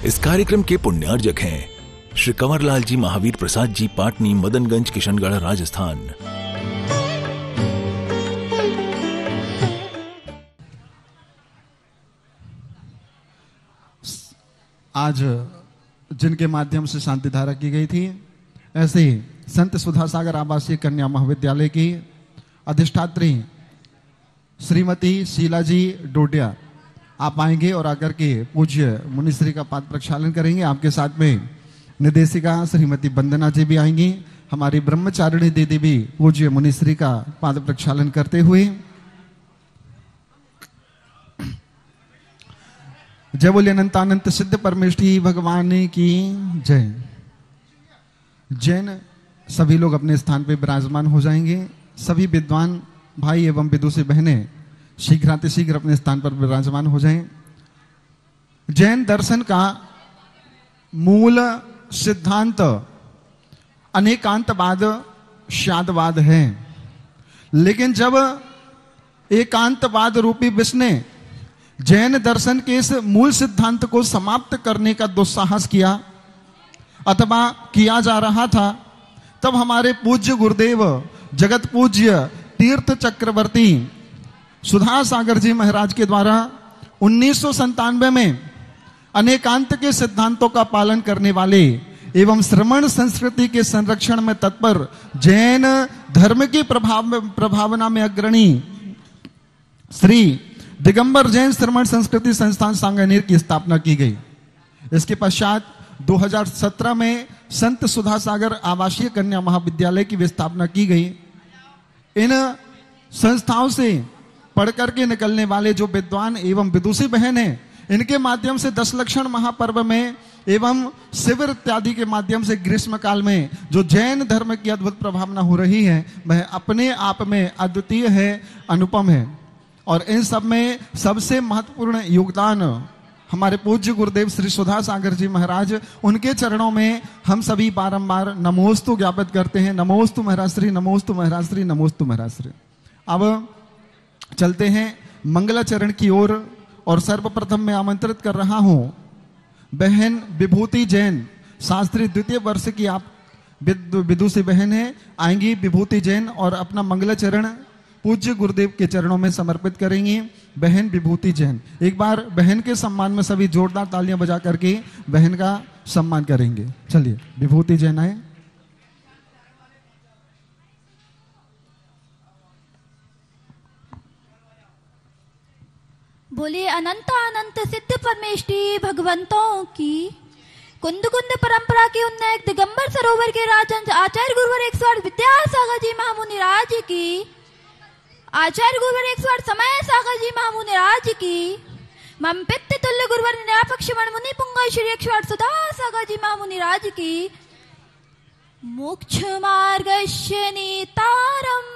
इस कार्यक्रम के पुण्यार्जक हैं श्री कंवरलाल जी महावीर प्रसाद जी, पाटनी, मदनगंज, किशनगढ़, राजस्थान। आज जिनके माध्यम से शांति धारा की गई थी, ऐसे ही संत सुधा सागर आवासीय कन्या महाविद्यालय की अधिष्ठात्री श्रीमती शीला जी डोडिया आप आएंगे और आकर के पूज्य मुनिश्री का पाद प्रक्षालन करेंगे। आपके साथ में निदेशिका श्रीमती वंदना जी भी आएंगी। हमारी ब्रह्मचारिणी दीदी भी पूज्य मुनिश्री का पाद प्रक्षालन करते हुए। जय बोले अनंतानंत सिद्ध परमेष्ठी भगवान की जय। जैन सभी लोग अपने स्थान पे विराजमान हो जाएंगे। सभी विद्वान भाई एवं विदुषी बहनें शीघ्रातिशीघ्र अपने स्थान पर विराजमान हो जाएं। जैन दर्शन का मूल सिद्धांत अनेकांतवाद, शादवाद है, लेकिन जब एकांतवाद रूपी विष ने जैन दर्शन के इस मूल सिद्धांत को समाप्त करने का दुस्साहस किया अथवा किया जा रहा था, तब हमारे पूज्य गुरुदेव जगत पूज्य तीर्थ चक्रवर्ती सुधा सागर जी महाराज के द्वारा 1997 में अनेकांत के सिद्धांतों का पालन करने वाले एवं श्रमण संस्कृति के संरक्षण में तत्पर जैन धर्म की प्रभावना में अग्रणी श्री दिगंबर जैन श्रमण संस्कृति संस्थान सांगानेर की स्थापना की गई। इसके पश्चात 2017 में संत सुधा सागर आवासीय कन्या महाविद्यालय की स्थापना की गई। इन संस्थाओं से पढ़कर के निकलने वाले जो विद्वान एवं विदुषी बहन हैं, इनके माध्यम से 10 लक्षण महापर्व में एवं शिविर इत्यादि के माध्यम से ग्रीष्म काल में जो जैन धर्म की अद्भुत प्रभावना हो रही है, वह अपने आप में अद्वितीय है, अनुपम है। और इन सब में सबसे महत्वपूर्ण योगदान हमारे पूज्य गुरुदेव श्री सुधा सागर जी महाराज, उनके चरणों में हम सभी बारंबार नमोस्तु ज्ञापित करते हैं। नमोस्तु महाराज श्री, नमोस्तु महाराज श्री, नमोस्तु महाराज श्री। अब चलते हैं मंगलाचरण की ओर और सर्वप्रथम मैं आमंत्रित कर रहा हूं बहन विभूति जैन, शास्त्री द्वितीय वर्ष की आप विदुषी बहन है, आएंगी विभूति जैन और अपना मंगलाचरण पूज्य गुरुदेव के चरणों में समर्पित करेंगी। बहन विभूति जैन, एक बार बहन के सम्मान में सभी जोरदार तालियां बजा करके बहन का सम्मान करेंगे। चलिए विभूति जैन आए। बोलिए अनंत अनंत सिद्ध परमेष्ठी भगवंतों की। कुंद कुंद परंपरा के उन्नयक दिगंबर सरोवर के राजन आचार्य गुरुवर 108 विद्यासागर जी महामुनि राज की। आचार्य गुरुवर 108 समय सागर जी महामुनि राज की। मम पित्त तुल्य गुरुवर निरापक्ष मुनि पुंग श्री 108 सुधा सागर जी महामुनि राज की। मोक्ष मार्गस्य नेतारम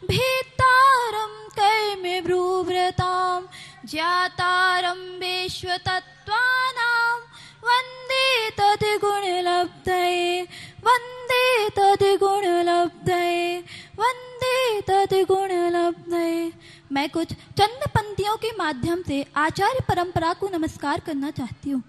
भेतारम कर्म ब्रूव्रताम ज्ञातारं विश्वतत्त्वानां वन्दे तद्गुणलब्धये, वन्दे तद्गुणलब्धये, वन्दे तद्गुणलब्धये। मैं कुछ चंद पंक्तियों के माध्यम से आचार्य परंपरा को नमस्कार करना चाहती हूँ।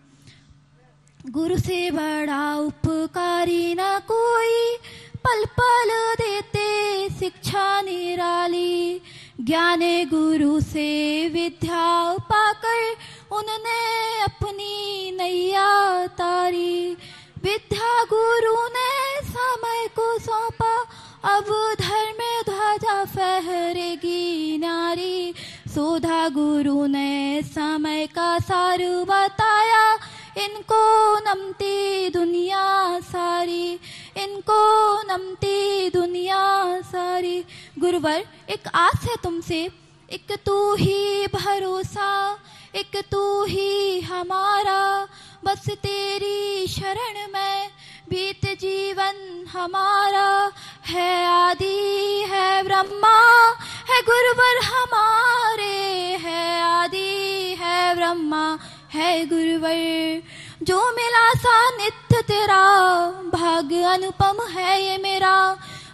गुरु से बड़ा उपकारी न कोई, पल पल देते शिक्षा निराली। ज्ञाने गुरु से विद्या पाकर उन्होंने अपनी नैया तारी। विद्या गुरु ने समय को सौंपा, अब धर्म ध्वजा फहरेगी नारी। सुधा गुरु ने समय का सार बताया, इनको नमती दुनिया सारी, इनको नमती दुनिया सारी। गुरुवर एक आस है तुमसे, एक तू ही भरोसा, एक तू ही हमारा। बस तेरी शरण में बीत जीवन हमारा। है आदि है ब्रह्मा है गुरुवर हमारे, है आदि है ब्रह्मा है गुरुवर। जो मिला सानिध्य तेरा, भाग्य अनुपम है ये मेरा।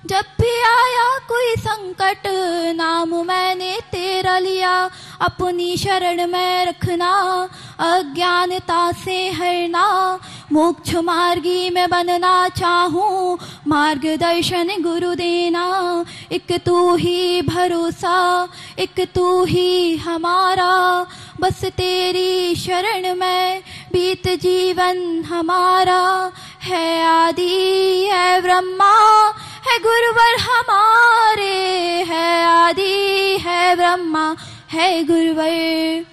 जब भी आया कोई संकट नाम मैंने तेरा लिया, अपनी शरण में रखना अज्ञानता से हरना, मोक्ष मार्गी में बनना चाहूं मार्गदर्शन गुरु देना, एक तू ही भरोसा एक तू ही हमारा, बस तेरी शरण में बीत जीवन हमारा, है आदि है ब्रह्मा है गुरुवर हमारे, है आदि है ब्रह्मा है गुरुवर।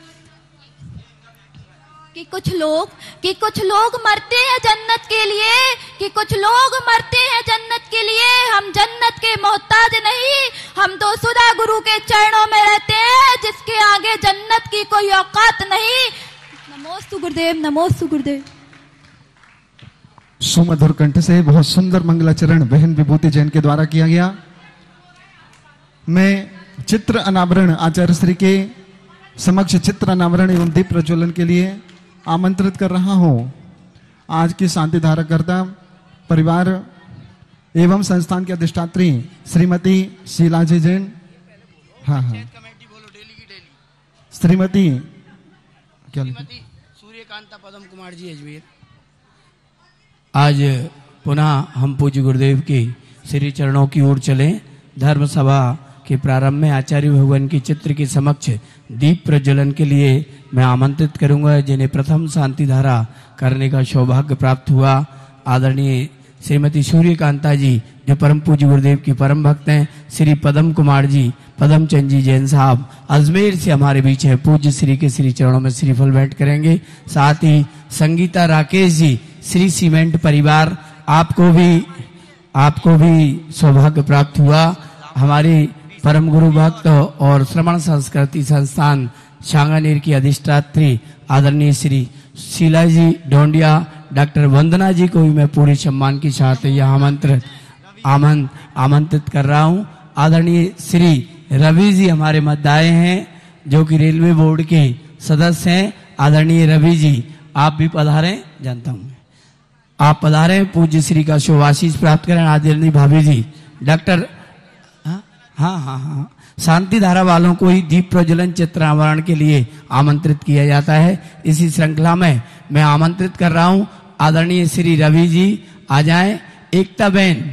कि कुछ लोग मरते हैं जन्नत के लिए, कि कुछ लोग मरते हैं जन्नत के लिए, हम जन्नत के मोहताज नहीं, हम तो सुधा गुरु के चरणों में रहते हैं, जिसके आगे जन्नत की कोई औकात नहीं। नमोस्तु गुरुदेव, नमोस्तु गुरुदेव। सुमधुर कंठ से बहुत सुंदर मंगलाचरण बहन विभूति जैन के द्वारा किया गया। मैं चित्र अनावरण आचार्य श्री के समक्ष चित्र अनावरण एवं दीप प्रज्वलन के लिए आमंत्रित कर रहा हूं आज की शांति धारा कर्ता परिवार एवं संस्थान की अधिष्ठात्री श्रीमती शीलाजी जैन। हाँ, श्रीमती क्या लिखी? सूर्यकांता पदम कुमार जी अजमेर। आज पुनः हम पूज्य गुरुदेव के श्री चरणों की ओर चलें। धर्म सभा के प्रारंभ में आचार्य भगवान की चित्र के समक्ष दीप प्रज्वलन के लिए मैं आमंत्रित करूंगा, जिन्हें प्रथम शांति धारा करने का सौभाग्य प्राप्त हुआ। आदरणीय श्रीमती सूर्यकांता जी जो परम पूज्य गुरुदेव की परम भक्त हैं, श्री पदम कुमार जी पदम चंद जी जैन साहब अजमेर से हमारे बीच है, पूज्य श्री के श्री चरणों में श्रीफल भेंट करेंगे। साथ ही संगीता राकेश जी श्री सीमेंट परिवार, आपको भी सौभाग्य प्राप्त हुआ। हमारे परम गुरु भक्त और श्रवण संस्कृति संस्थान शांगानेर की अधिष्ठात्री आदरणीय श्री शीला जी ढोंडिया, डॉक्टर वंदना जी को भी मैं पूरे सम्मान के साथ यह आमंत्रित कर रहा हूं। आदरणीय श्री रवि जी हमारे मध्य आए हैं, जो कि रेलवे बोर्ड के सदस्य हैं। आदरणीय रवि जी आप भी पधारें, जानता हूं आप पधारें, पूज्य श्री का शुभ आशीष प्राप्त करें। आदरणीय भाभी जी डॉक्टर हाँ शांति धारा वालों को ही दीप प्रज्वलन चित्रावरण के लिए आमंत्रित किया जाता है। इसी श्रृंखला में मैं आमंत्रित कर रहा हूं आदरणीय श्री रवि जी आ जाएं, एकता बहन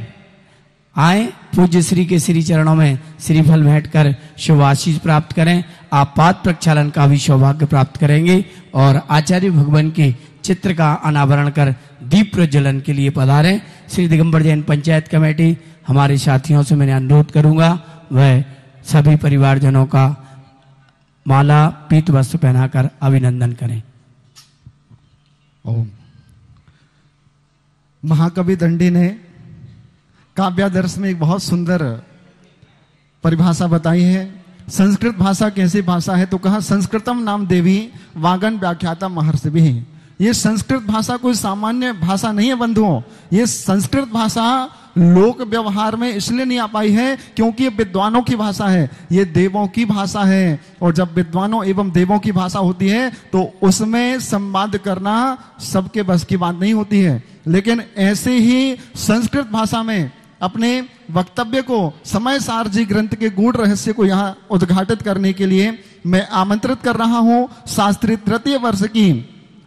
आए, पूज्य श्री के श्री चरणों में श्रीफल भेंट कर शुभ आशीष प्राप्त करें। आप पाद प्रक्षालन का भी सौभाग्य प्राप्त करेंगे और आचार्य भगवान के चित्र का अनावरण कर दीप प्रज्वलन के लिए पधारें। श्री दिगंबर जैन पंचायत कमेटी हमारे साथियों से मैंने अनुरोध करूंगा वह सभी परिवारजनों का माला पीत वस्त्र पहनाकर अभिनंदन करें। ओम। महाकवि दंडी ने काव्यादर्श में एक बहुत सुंदर परिभाषा बताई है। संस्कृत भाषा कैसी भाषा है तो कहा संस्कृतम नाम देवी वागन व्याख्याता महर्षि भी। ये संस्कृत भाषा कोई सामान्य भाषा नहीं है बंधुओं, ये संस्कृत भाषा लोक व्यवहार में इसलिए नहीं आ पाई है क्योंकि ये विद्वानों की भाषा है, ये देवों की भाषा है। और जब विद्वानों एवं देवों की भाषा होती है तो उसमें संवाद करना सबके बस की बात नहीं होती है। लेकिन ऐसे ही संस्कृत भाषा में अपने वक्तव्य को समय सार जी ग्रंथ के गूढ़ रहस्य को यहाँ उद्घाटित करने के लिए मैं आमंत्रित कर रहा हूँ शास्त्री तृतीय वर्ष की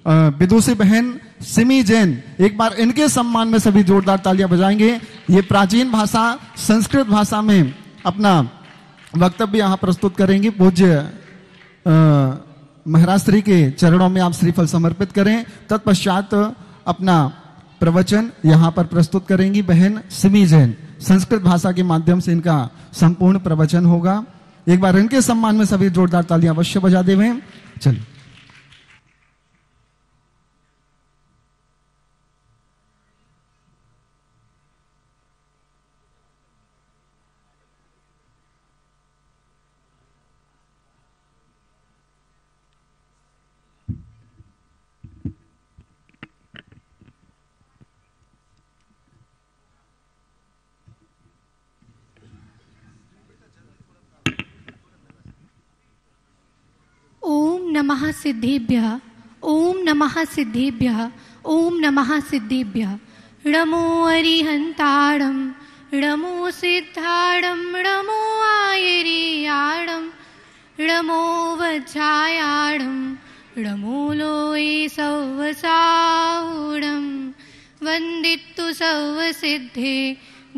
विदुषी बहन सिमी जैन। एक बार इनके सम्मान में सभी जोरदार तालियां बजाएंगे। ये प्राचीन भाषा संस्कृत भाषा में अपना वक्तव्य यहाँ प्रस्तुत करेंगे। पूज्य महाराज श्री के चरणों में आप श्रीफल समर्पित करें। तत्पश्चात अपना प्रवचन यहाँ पर प्रस्तुत करेंगी बहन सिमी जैन। संस्कृत भाषा के माध्यम से इनका संपूर्ण प्रवचन होगा। एक बार इनके सम्मान में सभी जोरदार तालियां अवश्य बजा देवें। चलिए। ओम नमः सिद्धेभ्यः, ओम नमः सिद्धेभ्यः, ओम नमः सिद्धेभ्यः। नमो अरिहंताणं णमो सिद्धाडं णमो आयर्याडं णमो वज्रायाडं णमो लोये सौवसाहुडं वन्दितु सौवसिद्धे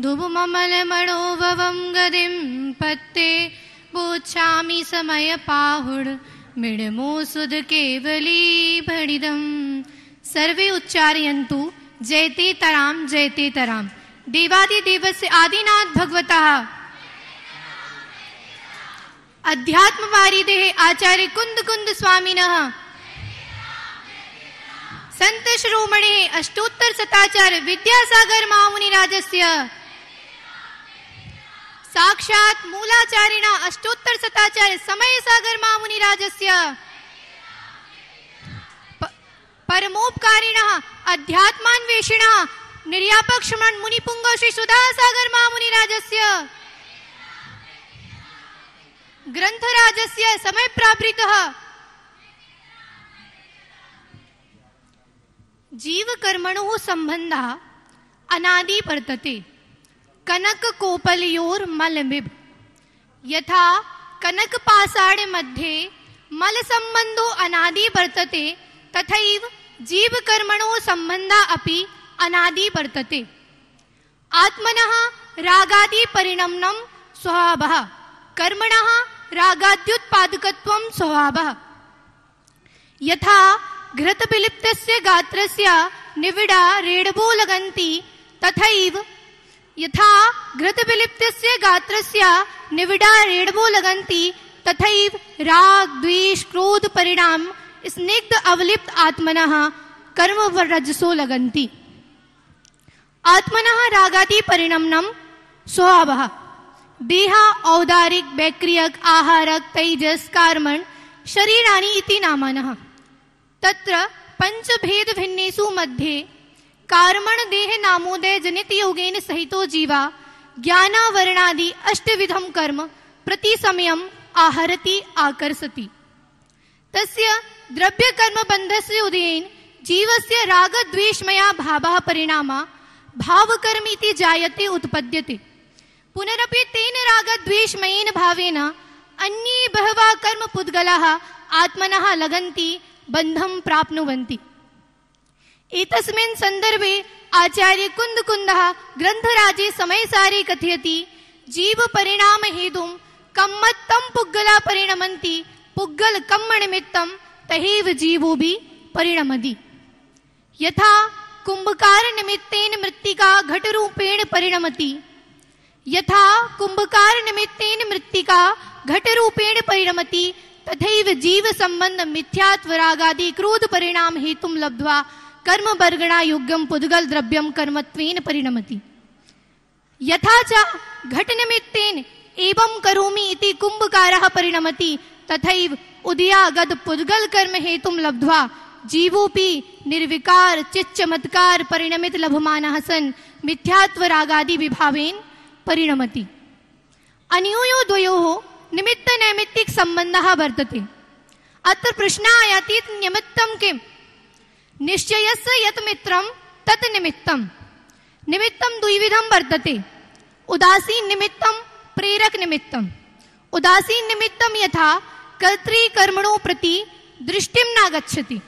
धुवममलमणोभवं गदिं पत्ते बोच्छामि समयपाहुड मिडमो सुध केवली भणिदम्। सर्वे उच्चारयन्तु जयते तराम देवादिदेवस्य आदिनाथ भगवतः अध्यात्मवारिदेः आचार्य कुंद कुंद स्वामिनः संत शिरोमणेः अष्टोत्तर शताचार्य विद्यासागर महामुनिराजस्य साक्षात् मूलाचार्यणा अष्टोत्तर शताचार्य समयसागर महामुनिराजस्य परमोपकारिणः अध्यात्मान्वेषिणः निर्यापक श्रमण मुनिपुंगव श्री सुधासागर महामुनिराजस्य ग्रंथराजस्य समय प्रावृतः जीव कर्मणोः संबंधः अनादि वर्तते कनक कोपलयोर मलमिव यथा कनक पाषाण मध्ये मल संबंधो अनादि वर्तते तथैव जीव कर्मणोः संबंधः अपि अनादि वर्तते। आत्मनः रागादि परिणमनं स्वभावः कर्मणः रागाद्युत्पादकत्वं स्वभावः। यथा घृतविलिप्तस्य गात्रस्य निविडा रेडबो लगन्ति तथैव यथा घृतविलिप्तस्य गात्रस्य निविडा रेडबो लगन्ति तथैव राग द्वेष क्रोध परिणाम स्निग्ध अवलिप्त आत्मनः कर्म रजसो लगन्ति। आत्मनः रागादि परिणमनं स्वभावः देह औदारिक वैक्रियक आहारक तैजस कार्मण शरीराणि इति नामानः। तत्र पंचभेद भिन्नेषु मध्ये कार्मण देह नामोदय जनित योगेन सहितो जीवा ज्ञानावरणादि अष्टविधं कर्म प्रति समयम् आहरति आकर्षति। तस्य द्रव्य कर्म बंधस्य उदयेन जीवस्य राग द्वेषमया भावः परिणामा भाव कर्म इति जायते उत्पद्यते। पुनरपि तेन राग द्वेषमयेन भावेन अन्ये बहवः कर्म पुद्गलाः आत्मनः लगन्ति बन्धं प्राप्नुवन्ति। एतस्मिन् सन्दर्भे आचार्य कुंद कुंदः ग्रंथराजे समयसारे कथयति जीव परिणाम हेतुं कम्मत्तं पुग्गला परिणमन्ति पुग्गल कम्म निमित्तं तहेव जीवो भी परिणमति। यथा कुंभकार निमित्तेन मृत्तिका घटरूपेण परिणमति यथा कुंभकार निमित्तेन मृत्तिका घटरूपेण परिणमति तथैव जीव संबंध मिथ्यात्व रागादि क्रोध परिणाम हेतुं लब्ध्वा कर्म वर्गणा योग्यं पुद्गल द्रव्यं कर्मत्वेन परिणमति। यथा च घट निमित्तेन एवं करोमि इति कुंभकारः परिणमति तथैव उदयागत पुद्गल कर्म हेतुं लब्ध्वा जीवोपि निर्विकार चिच्चमत्कार परिणमित लभमानः सन् मिथ्यात्व रागादि विभावेन परिणमति। अन्योयो द्वयोः निमित्त नैमित्तिक संबंधः वर्तते। अत्र प्रश्नः आयाति निमित्तं किम्? निश्चयस्य यत् मित्रं तत् निमित्तं। निमित्तं द्विविधं वर्तते उदासीन निमित्तं प्रेरक निमित्तं। उदासीन निमित्तं यथा कर्तृकर्मणो प्रति दृष्टिं न गच्छति।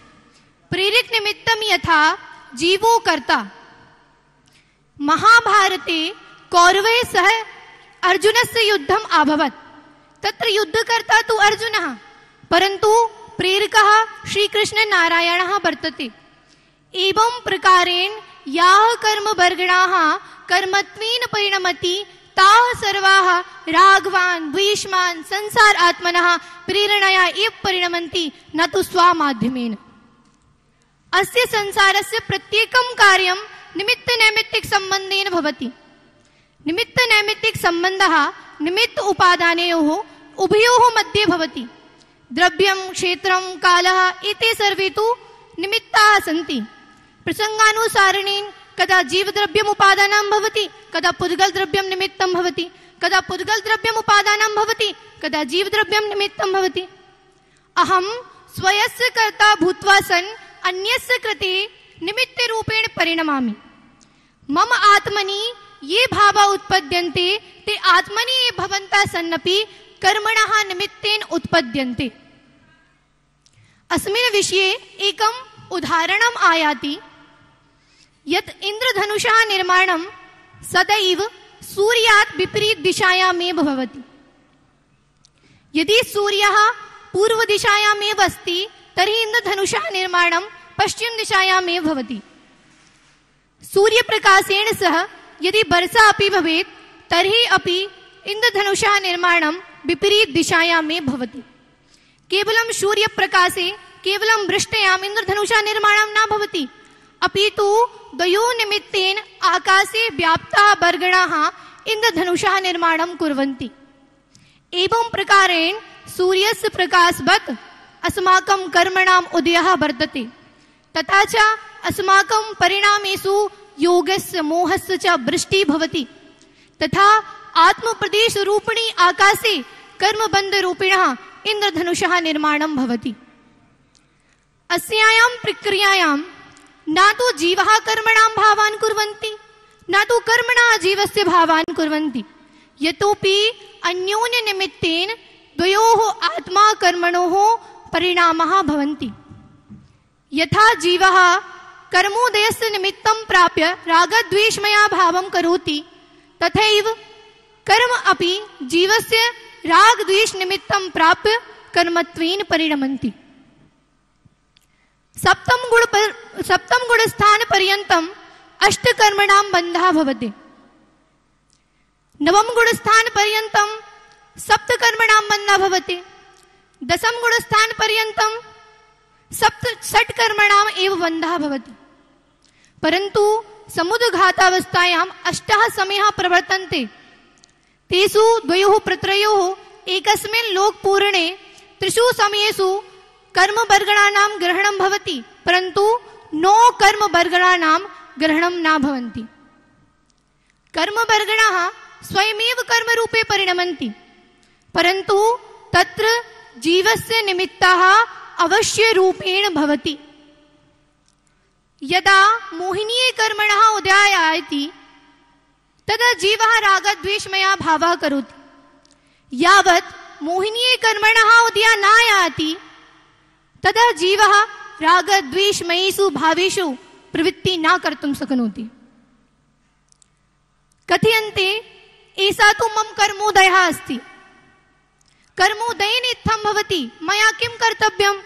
प्रेरक निमित्तं यथा जीवो कर्ता। महाभारते कौरवैः सह अर्जुनस्य युद्धम् अभवत्। तत्र युद्धकर्ता तु अर्जुनः परन्तु प्रेरकः श्रीकृष्णनारायणः वर्तते। एवं प्रकारेण याः कर्मवर्गणाः कर्मत्वेन परिणमति ताः सर्वाः रागवान् द्वेषवान् संसार आत्मनः प्रेरणया एव परिणमन्ति न तु स्वमाध्यमेन। अस्य संसारस्य प्रत्येकं कार्यं निमित्त नैमित्तिक संबंधेन भवति। निमित्त नैमित्तिक संबंधः निमित्त उपादानयोः उभयोः मध्ये भवति। द्रव्यं क्षेत्रं कालः एते सर्वे तु निमित्ताः सन्ति। प्रसंगानुसारेण कदा जीवद्रव्यम् उपादानं भवति कदा पुद्गल द्रव्यं निमित्तं भवति कदा पुद्गल द्रव्यम् उपादानं भवति कदा जीवद्रव्यं निमित्तं भवति। अहं स्वयस्य कर्ता भूत्वा सन् अन्यस्य कृते निमित्तरूपेण परिणमामि। मम आत्मनि ये भावा उत्पद्यन्ते ते आत्मनि ये भवन्तः सन्नपि कर्मणः निमित्तेन उत्पद्यन्ते। अस्मिन् विषये एकम् उदाहरणम् आयाति यत् इन्द्रधनुषः निर्माणं सदैव सूर्यात् विपरीत दिशायामेव भवति। यदि सूर्यः पूर्व दिशायामेव अस्ति तर्हि इन्द्रधनुषः निर्माणं पश्चिम दिशायामेव भवति। सूर्यप्रकाशेन सह यदि वर्षा अपि भवेत् तर्हि अपि इन्द्रधनुषः निर्माणं विपरीत दिशायामेव भवति। केवलं सूर्यप्रकाशे केवलं वृष्ट्याम् इन्द्रधनुषः निर्माणं न भवति, अपि तु द्वयोः निमित्तेन आकाशे व्याप्ताः वर्गणाः इन्द्रधनुषः निर्माणं कुर्वन्ति। एवं प्रकारेण सूर्यस्य प्रकाशवत् अस्माकं कर्मणाम् उदयः वर्तते, तथा च अस्माकं परिणामेषु योगस्य मोहस्य च वृष्टिः भवति। तथा आत्मप्रदेशरूपिणी आकाशे कर्मबन्धरूपिणः इन्द्रधनुषः निर्माणं भवति। अस्यायां प्रक्रियायां न तु जीवः कर्मणां भावान् कुर्वन्ति, न तु कर्मणः जीवस्य भावान् कुर्वन्ति, यतोपि अन्योन्यनिमित्तेन द्वयोः आत्मा कर्मणोः परिणामः भवन्ति। यथा जीवः कर्मोदयस्य निमित्तं प्राप्य रागद्वेषमया भावं करोति, तथैव कर्म अपि जीवस्य रागद्वेष निमित्तं प्राप्य कर्मत्वेन परिणमन्ति। सप्तम गुणस्थान पर्यन्तम् अष्टकर्मणां बन्धः भवति। नवम गुणस्थान पर्यन्तं सप्तकर्मणां बन्धः भवति। दशम गुणस्थान पर्यन्तं षट्कर्मणाम् एव बन्धः भवति। परन्तु समुद्घातावस्थायाम् अष्टः समयः प्रवर्तन्ते। तेषु द्वयोः प्रत्रयोः एकस्मिन् लोकपूर्णे त्रिषु समयेषु कर्मवर्गणानां ग्रहणं भवति, परन्तु 9 कर्मवर्गणानां ग्रहणं न भवन्ति। कर्मवर्गणाः स्वयमेव कर्मरूपे परिणमन्ति, परन्तु तत्र जीवस्य निमित्ताः अवश्यरूपेण भवति। यदा मोहिनीये कर्मणः उदयायाति तदा जीवः रागद्वेषमया भावः करोति। यावत् मोहिनीये कर्मणः उदयः न याति तदा जीवः रागद्वेषमयीषु भावेषु प्रवृत्ति न कर्तुं शक्नोति। कथयन्ते एषा तु मम कर्मोदयः अस्ति, कर्मोदयेन इत्थं भवति, मया किं कर्तव्यम्?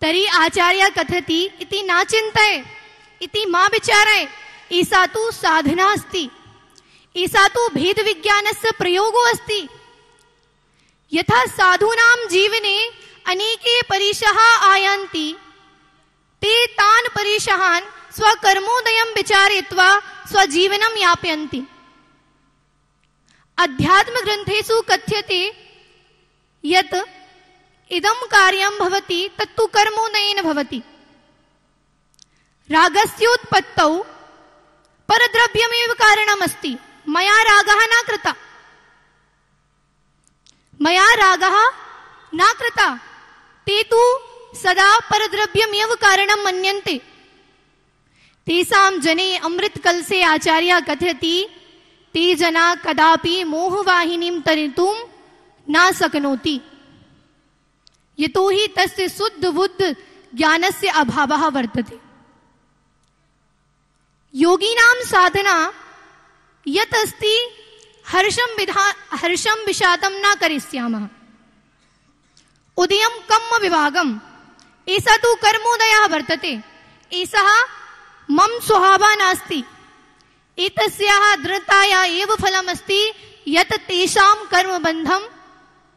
तर्हि आचार्यः कथयति इति न चिन्तय, इति मा विचारय, एषा तु साधना अस्ति, एषा तु भेदविज्ञानस्य प्रयोगो अस्ति। यथा साधूनां जीवने अनेके परीक्षाः आयान्ति, ते तान् परीक्षान् स्वकर्मोदयं विचारयित्वा स्वजीवनं यापयन्ति। अध्यात्मग्रन्थेषु कथ्यते यत् इदं कार्यं भवति तत्तु कर्मोदयेन भवति। रागस्योत्पत्तौ परद्रव्यमेव कारणमस्ति। मया रागः न कृता, मया रागः न कृता, ते तु सदा परद्रव्यमेव कारणं मन्यन्ते। तेषां जने अमृतकलशे आचार्यः कथयति ते जना कदापि मोहवाहिनीं तरितुं न शक्नोति, यतोहि तस्य शुद्ध बुद्ध ज्ञानस्य अभावः वर्तते। योगिनां साधना यत् अस्ति हर्षं विषादं न करिष्यामः। उदयं कर्म विभागम्, एषा तु कर्मोदयः वर्तते, एषः मम स्वभावः नास्ति। एतस्याः दृढताया एव फलमस्ति यत् तेषां कर्मबन्धं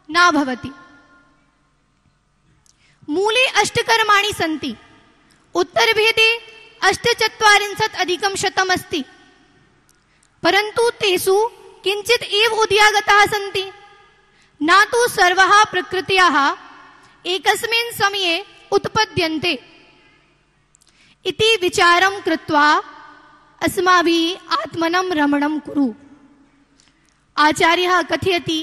न भवति। मूले 8 कर्माणि सन्ति, उत्तरभेदे 48+ अस्ति, परन्तु तेषु किञ्चित् एव उदयागताः सन्ति। न तु सर्वाः प्रकृत्याः एकस्मिन् समये उत्पद्यन्ते इति विचारं कृत्वा अस्माभिः आत्मनं रमणं कुरु। आचार्यः कथयति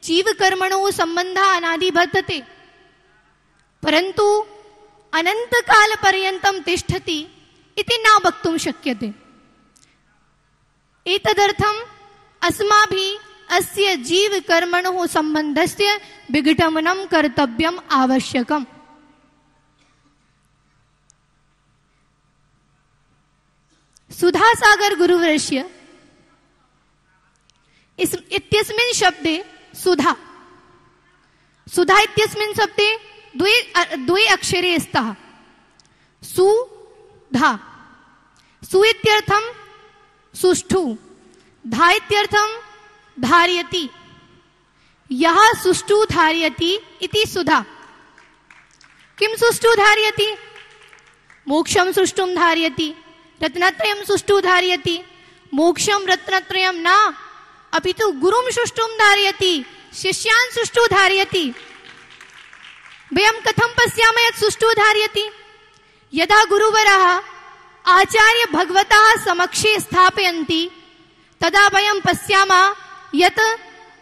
जीवकर्मणोः सम्बन्धः अनादि वर्तते, परन्तु अनन्तकालपर्यन्तं तिष्ठति इति न वक्तुं शक्यते। एतदर्थम अस्माभिः अस्य जीव कर्मणोः संबंधस्य विघटनं कर्तव्यम् आवश्यकम्। सुधासागर गुरुवर्यस्य इत्यस्मिन् शब्दे सुधा, सुधा इत्यस्मिन् शब्दे द्वे अक्षरे स्तः सुधा। सु इत्यर्थं सुष्ठु, धा इत्यर्थं धारयति। यः सुष्ठु धारयति इति सुधा। किं सुष्ठु धारयति? मोक्षं सुष्ठुं धारयति, रत्नत्रयं सुष्ठु धारयति। मोक्षं रत्नत्रयं न, अपितु गुरुं सुष्ठुं धारयति, शिष्यान् सुष्ठु धारयति। वयं कथं पश्यामः यत् सुष्ठु धारयति? यदा गुरुवरः आचार्य भगवतः समक्षे स्थापयन्ति तदा वयं पश्यामः यत्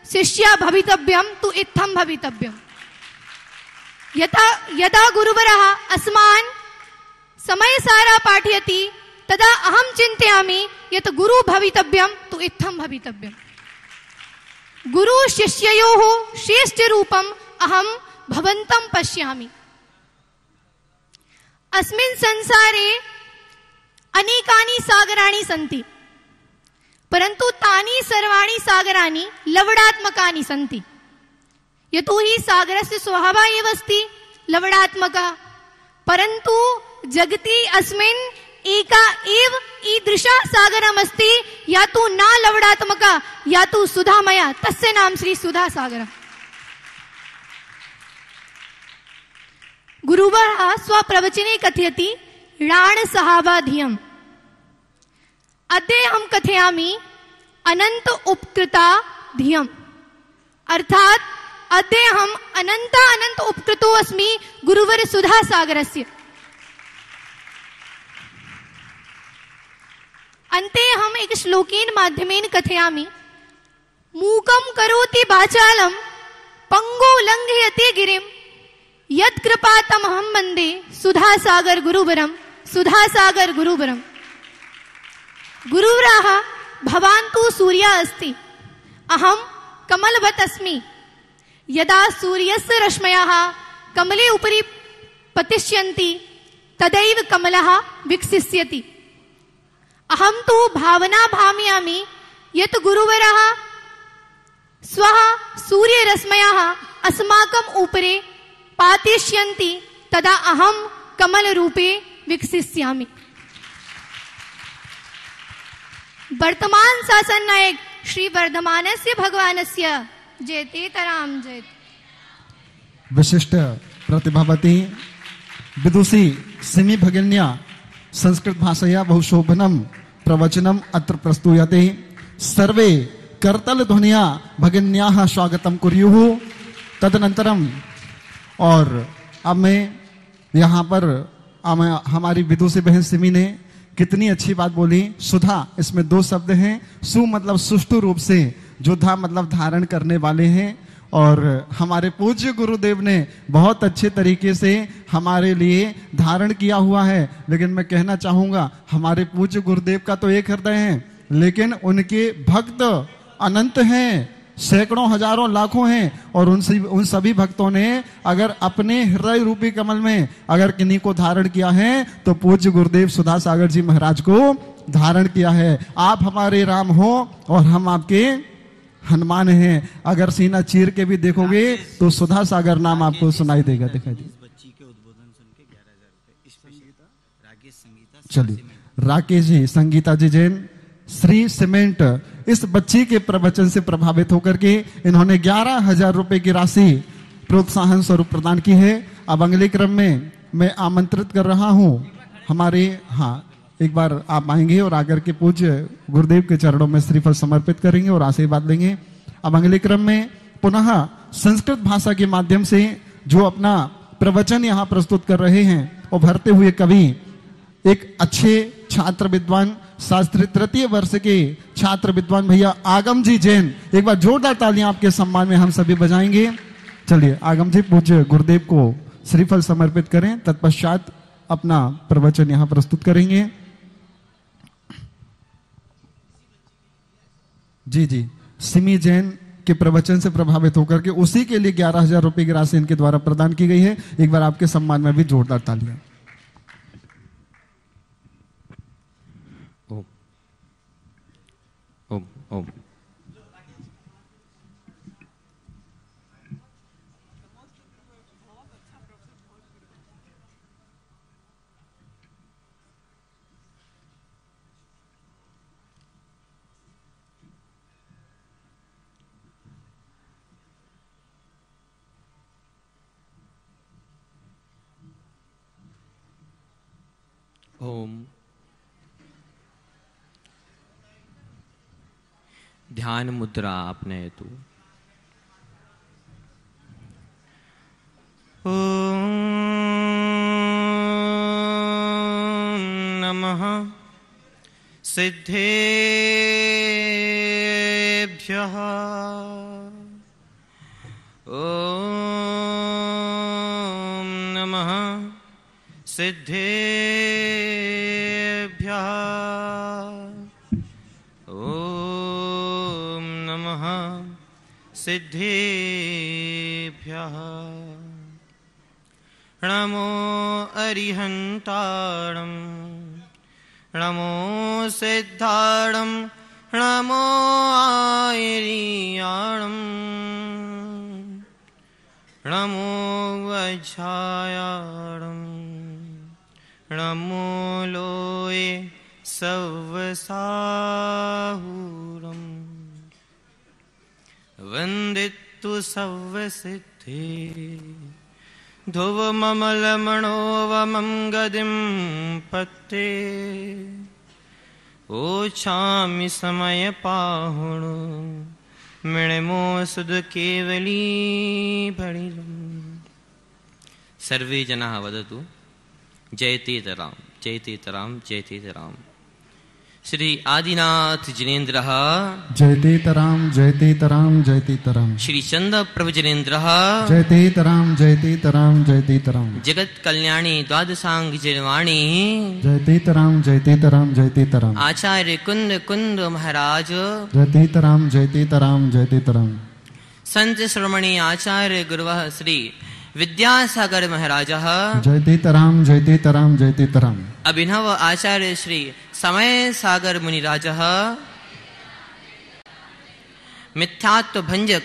शिष्या भवितव्यं तु इत्थं भवितव्यम्। यदा गुरुवरः अस्मान् समयसारा पाठयति तदा अहं चिन्तयामि यत् गुरु भवितव्यं तु इत्थं भवितव्यम्। गुरु शिष्ययोः श्रेष्ठरूपम् अहं भवन्तं पश्यामि। अस्मिन् संसारे अनेकानि सागराणि सन्ति, परन्तु तानि सर्वाणि सागराणि लवणात्मकानि सन्ति। यतोहि सागरस्य स्वभावः एव अस्ति लवणात्मकः, परन्तु जगति अस्मिन् एका एव ईदृशः सागरमस्ति, या तु न लवणात्मकः या तु सुधामयः, तस्य नाम श्री सुधा सागरः। गुरुवरः स्वप्रवचने कथयति राणसहावाधियम्। अद्य अहं कथयामि अनंत उपकृता धियम्, अर्थात अद्य अहम् अनंत उपकृतो अस्मि गुरुवर सुधा सागरस्य। अन्ते अहम् एक श्लोकेन माध्यमेन कथयामि। मूकं करोति वाचालं पंगो लंघयति गिरिं यत् कृपातमहं वन्दे सुधा सागर गुरुवरं, सुधा सागर गुरुवरं। गुरुवरः भवान् तु सूर्यः अस्ति, अहं कमलवत् अस्मि। यदा सूर्यस्य रश्मयः कमले उपरि पतिष्यन्ति तदैव कमलः विकसिष्यति। अहं तु भावना भावयामि यत् गुरुवरः स्वः सूर्यरश्मयः अस्माकम् उपरि पातिष्यन्ति तदा अहं कमलरूपे विकसिष्यामि। वर्तमान शासन नायक श्री वर्धमानस्य भगवानस्य जयते तराम जयते। विशिष्ट प्रतिभावती विदुषी सिमी भगिन्या संस्कृत भाषया बहुशोभनम प्रवचनम अत्र प्रस्तूयते। सर्वे करतल ध्वनिया भगिन्याः स्वागतम कुर्युः। तदनंतरम और अब मैं यहाँ पर हमारी विदुषी बहन सिमी ने कितनी अच्छी बात बोली। सुधा, इसमें दो शब्द हैं। सु मतलब सुष्ठु रूप से, जोधा मतलब धारण करने वाले हैं। और हमारे पूज्य गुरुदेव ने बहुत अच्छे तरीके से हमारे लिए धारण किया हुआ है। लेकिन मैं कहना चाहूंगा, हमारे पूज्य गुरुदेव का तो एक हृदय है, लेकिन उनके भक्त अनंत हैं, सैकड़ों हजारों लाखों हैं। और उन सभी भक्तों ने अगर अपने हृदय रूपी कमल में अगर किन्हीं को धारण किया है तो पूज्य गुरुदेव सुधा सागर जी महाराज को धारण किया है। आप हमारे राम हो और हम आपके हनुमान हैं। अगर सीना चीर के भी देखोगे तो सुधा सागर नाम आपको सुनाई देगा। दिखाई दे चलिए, राकेश जी, संगीता जी जैन, श्री सीमेंट, इस बच्ची के प्रवचन से प्रभावित होकर के इन्होंने 11,000 रुपए की राशि प्रोत्साहन स्वरूप प्रदान की है। अब अगले क्रम में मैं आमंत्रित कर रहा हूं हमारे, एक बार आप आएंगे और आकर के पूज्य गुरुदेव के चरणों में श्रीफल समर्पित करेंगे और आशीर्वाद लेंगे। अब अगले क्रम में पुनः संस्कृत भाषा के माध्यम से जो अपना प्रवचन यहाँ प्रस्तुत कर रहे हैं वो भरते हुए कवि, एक अच्छे छात्र विद्वान, शास्त्री तृतीय वर्ष के छात्र विद्वान भैया आगम जी जैन, एक बार जोरदार तालियां आपके सम्मान में हम सभी बजाएंगे। चलिए, आगम जी पूज्य गुरुदेव को श्रीफल समर्पित करें, तत्पश्चात अपना प्रवचन यहां प्रस्तुत करेंगे। जी जी, सिमी जैन के प्रवचन से प्रभावित होकर के उसी के लिए 11,000 रुपए की राशि इनके द्वारा प्रदान की गई है। एक बार आपके सम्मान में भी जोरदार तालियां। ओम ओम ओम। ओम। ध्यान मुद्रा अपने हेतु। ओम नमः सिद्धेभ्यः। ओम नमः सिद्धेभ्यः। ओम नमः सिद्धेभ्यः। नमो अरिहन्ताणं नमो सिद्धाणं नमो आयर्याणं नमो वज्रायाणं नमो लोये सवसाहुरम् वन्दितु सवसिद्धे ध्रुवममलमणोवमं गदिं पत्ते ओछामि समयपाहुणो मिणमो सुध केवली भणिलम्। सर्वे जनाः वदतु जयतीतराम जयतीतराम जयतीतराम। श्री आदिनाथ जिनेन्द्रः जयतीतराम जयतीतराम जयतीतराम। श्री चंद प्रभु जिनेन्द्रः जयतीतराम जयतीतराम जयतीतराम। जगत कल्याणी द्वादशांग जिनवाणी जयतीतराम जयतीतराम जयतीतराम। आचार्य कुंद कुंद महाराज जयतीतराम जयतीतराम जयतीतराम। संत श्रमणी आचार्य गुरुवः श्री विद्यासागर महाराजः जयतीतराम जयतीतराम जयतीतराम। अभिनव आचार्य श्री समय सागर मुनिराजः मिथ्यात्व भंजक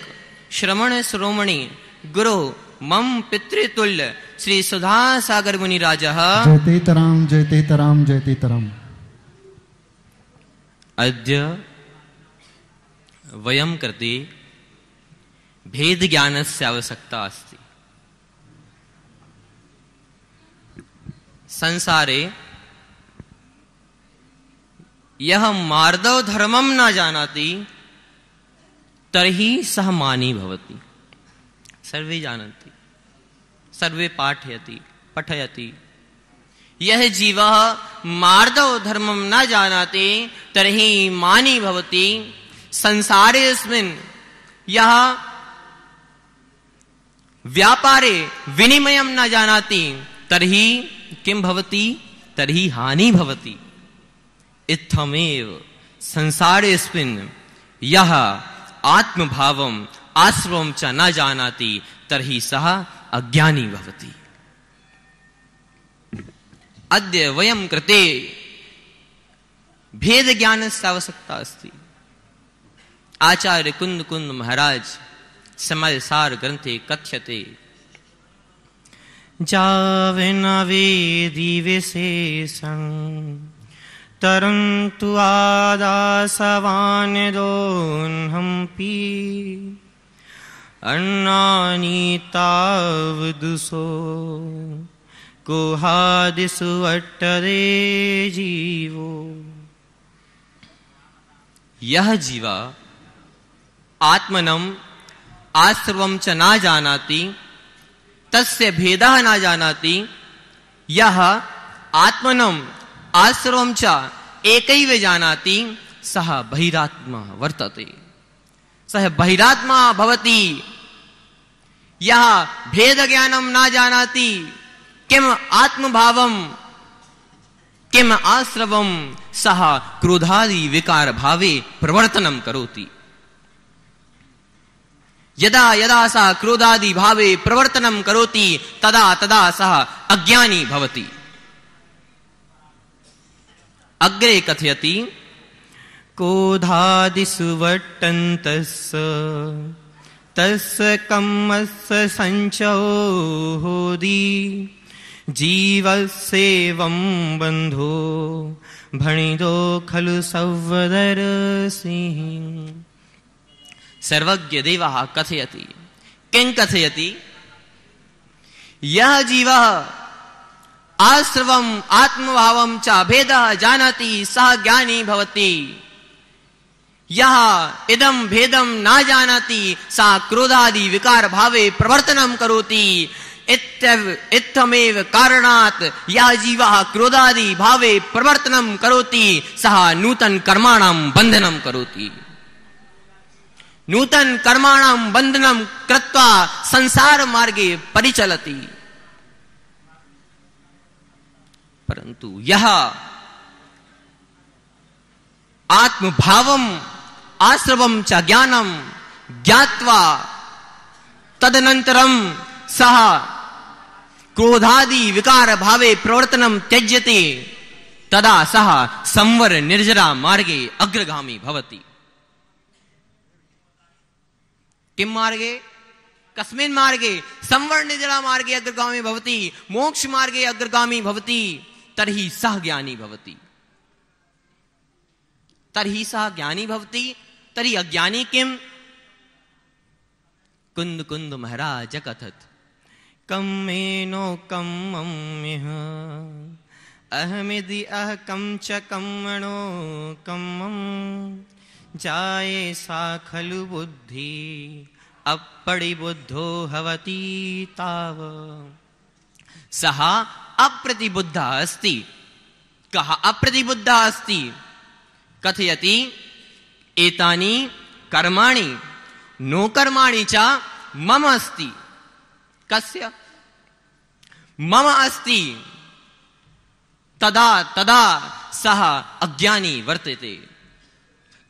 श्रमण श्रोमणी गुरु मम पितृतुल्य श्री सुधा सागर मुनिराजः जयतीतराम जयतीतराम जयतीतराम। अद्य वयं कृते भेद ज्ञानस्य आवश्यकता अस्ति। संसारे यह मार्दव धर्मं न जानाति तर्हि सह मानी भवति। सर्वे जानन्ति सर्वे पाठयति पठयति। यह जीवः मार्दव धर्मं न जानाति तर्हि मानी भवति। संसारेऽस्मिन् यह व्यापारे विनिमयं न जानाति तर्हि किं भवति तर्हि हानि भवति। इत्थमेव संसारेऽस्मिन् यः आत्मभावम् आश्रवं च न जानाति तर्हि सः अज्ञानी भवति। अद्य वयं कृते भेद ज्ञानस्य आवश्यकता अस्ति। आचार्य कुंद कुंद महाराज समय सार ग्रंथे कथ्यते जावे न वेदी विशेषं तरन्तु आदासवान् दोन्हंपि अन्नानि तावदुसो कोहादिषु अट्टरे जीवो। यह जीवा आत्मनं आश्रवं च न जानाति तस्य भेदः न जानाति। यह आत्मनं आश्रवं च एकैव जानाति सः बहिरात्मा वर्तते। सः बहिरात्मा भवति। यह भेद ज्ञानं न जानाति किम आत्मभावं किम आश्रवम सह क्रोधादि विकार भावे प्रवर्तनम करोति। यदा यदा सह क्रोधादि भावे प्रवर्तनम करोति तदा तदा सह अज्ञानी भवति। अग्रे कथयति क्रोधादिषु वर्तन्तस्य तस्य कम्मस्य संचयो होदि जीवस्येवं बन्धो भणिदो खलु सवदरसिः। सर्वज्ञ देवः कथयति। किं कथयति? यः जीवः आश्रवम् आत्मभावं च भेदः जानाति सः ज्ञानी भवति। यः इदं भेदं न जानाति सः क्रोधादि विकार भावे प्रवर्तनं करोति। इत्थमेव कारणात् यः जीवः क्रोधादि भावे प्रवर्तनं करोति सः नूतन कर्माणां बन्धनं करोति। नूतन कर्माणां बन्धनं कृत्वा संसार मार्गे परिचलति। परंतु यह आत्मभावम आश्रवम च ज्ञानम ज्ञात्वा तदनंतरम सह क्रोधादि विकार भावे प्रवर्तनम त्यज्यते तदा सह संवर निर्जरा मार्गे अग्रगामी भवति। किम मार्गे? कस्मिन् मार्गे? संवर निर्जरा मार्गे अग्रगामी भवति, मोक्ष मार्गे अग्रगामी भवति। तर्हि सह ज्ञानी भवति। तर्हि सह ज्ञानी भवति। तर्हि अज्ञानी किम? कुंद कुंद महाराज कथत कम्मेनो कम्मम्यः अहमिति अहकं च कम्मणो कम्मं जाये सा खलु बुद्धि अपरिबुद्धो भवति ताव। सः अप्रतिबुद्धः अस्ति। कः अप्रतिबुद्धः अस्ति? कथयति एतानि कर्माणि नो कर्माणि च मम अस्ति। कस्य? मम अस्ति। तदा तदा सः अज्ञानी वर्तते।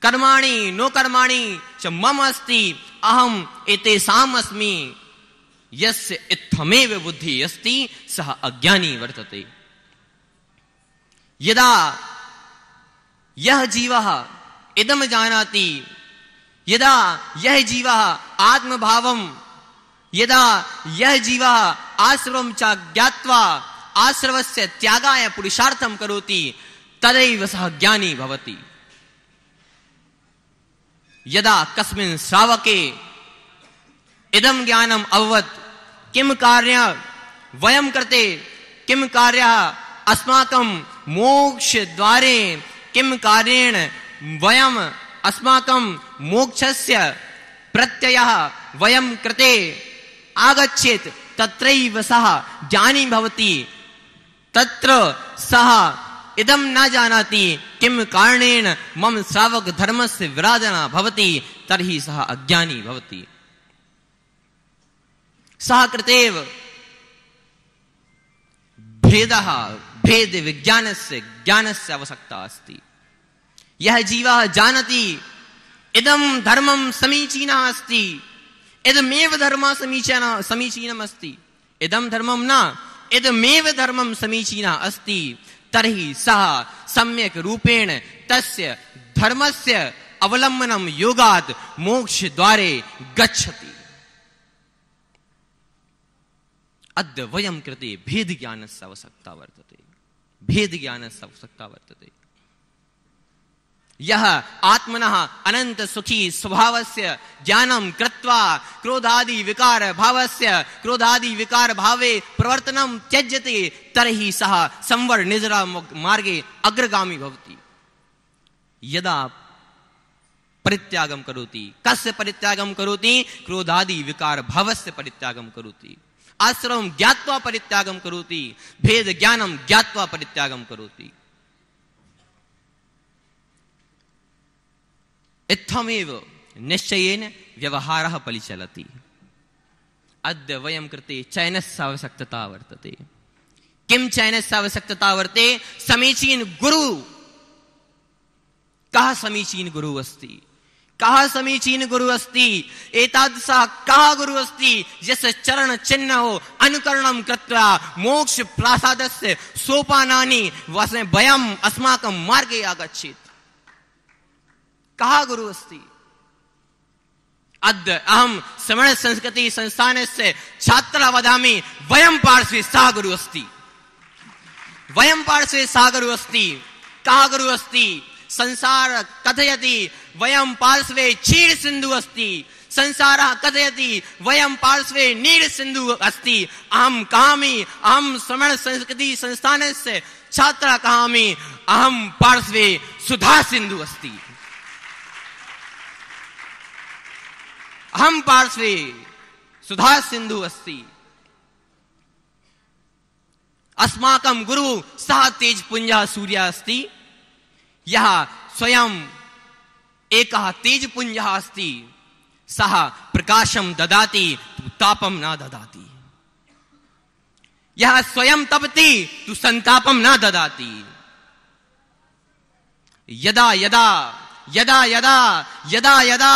कर्माणि नो कर्माणि च मम अस्ति अहम एतेषाम् अस्मि। यस्य इत्थमेव बुद्धि अस्ति सः अज्ञानी वर्तते। यदा यह जीवः इदम जानाति, यदा यह जीवः आत्मभावं, यदा यह जीवः आश्रवं च ज्ञात्वा आश्रवस्य त्यागाय पुरुषार्थं करोति तदैव सः ज्ञानी भवति। यदा कस्मिन् श्रावके इदं ज्ञानम् अभवत् किं कार्यं वयं कृते, किं कार्यः अस्माकं मोक्ष द्वारे, किं कार्येण वयं अस्माकं मोक्षस्य प्रत्ययः वयं कृते आगच्छेत् तत्रैव सः ज्ञानी भवति। तत्र सः इदं न जानाति किं कारणेन मम श्रावक धर्मस्य विराधना भवति तर्हि सः अज्ञानी भवति। सः कृतेव भेदः भेद विज्ञानस्य ज्ञानस्य आवश्यकता अस्ति। यह जीवः जानति इदं धर्मं समीचीनः अस्ति, इदमेव धर्मः समीचीनम् अस्ति, इदं धर्मं न इदमेव धर्मं समीचीनः अस्ति, तर्हि सः सम्यक् रूपेण तस्य धर्मस्य अवलम्बनं योगात् मोक्ष द्वारे गच्छति। अद्य वयं कृते भेद ज्ञानस्य आवश्यकता वर्तते। भेद ज्ञानस्य आवश्यकता वर्तते। यह आत्मनः अनंत सुखी स्वभावस्य ज्ञानं कृत्वा क्रोधादि विकार भावस्य क्रोधादि विकार भावे प्रवर्तनं त्यज्यते तर्हि सः संवर निजरा मार्गे अग्रगामी भवति। यदा परित्यागं करोति, कस्य परित्यागं करोति? क्रोधादि विकार भावस्य परित्यागं करोति। आश्रमं ज्ञात्वा परित्यागं करोति, भेद ज्ञानं ज्ञात्वा परित्यागं करोति। इत्थमेव निश्चयेन व्यवहारः परिचलति। अद्य वयं कृते चयनस्य आवश्यकता वर्तते। किम चयनस्य आवश्यकता वर्ते समीचीन गुरु कः समीचीन गुरु अस्ति कः समीचीन गुरु अस्ति एतादृशः कः गुरु अस्ति यस्य चरण चिन्ह हो अनुकरणं कृत्वा मोक्ष प्रासादस्य सोपानानि वयम् अस्माकं मार्गे आगच्छेत् कः गुरु अस्ति अद्य अहं श्रवण संस्कृति संस्थानस्य छात्रः वदामि वयं पार्श्वे सः गुरु अस्ति वयं पार्श्वे सः गुरु अस्ति कः गुरु अस्ति संसार कथयति वयं पार्श्वे क्षीर सिंधु अस्ति संसारः कथयति वयं पार्श्वे नीर सिंधु अस्ति अहं कहामि अहं श्रवण संस्कृति संस्थानस्य छात्रः कहामि अहं पार्श्वे सुधा सिंधु अस्ति अहं पार्श्वे सुधा सिंधु अस्ति अस्माकं गुरु सः तेजपुञ्जः सूर्यः अस्ति यः स्वयं एकः तेजपुञ्जः अस्ति सः प्रकाशं ददाति तापं न ददाति यः स्वयं तपति तु संतापं न ददाति यदा यदा यदा यदा यदा यदा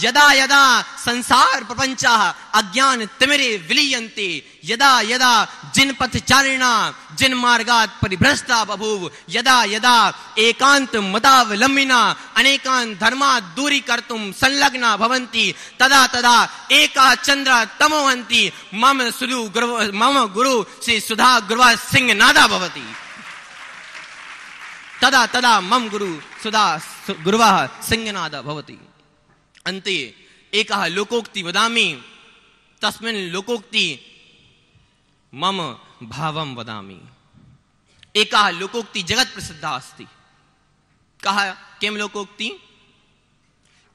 यदा यदा संसार प्रपंचः अज्ञान तिमिरे विलीयन्ते यदा यदा जिन पथचारिणा जिन मार्गात् परिभ्रष्टा बभूव यदा यदा एकांत मतावलंबिना अनेकान् धर्मात् दूरीकर्तुं संलग्ना भवन्ति तदा तदा एकः चन्द्रः तमोहन्ति मम गुरु श्री सुधा गुरुः सिंहनादा भवति तदा तदा मम गुरु सुधा गुरुः सिंहनादा भवति अन्ते एकः लोकोक्ति वदामि तस्मिन् लोकोक्ति मम भावं वदामि एकः लोकोक्ति जगत् प्रसिद्धः अस्ति कः किं लोकोक्ति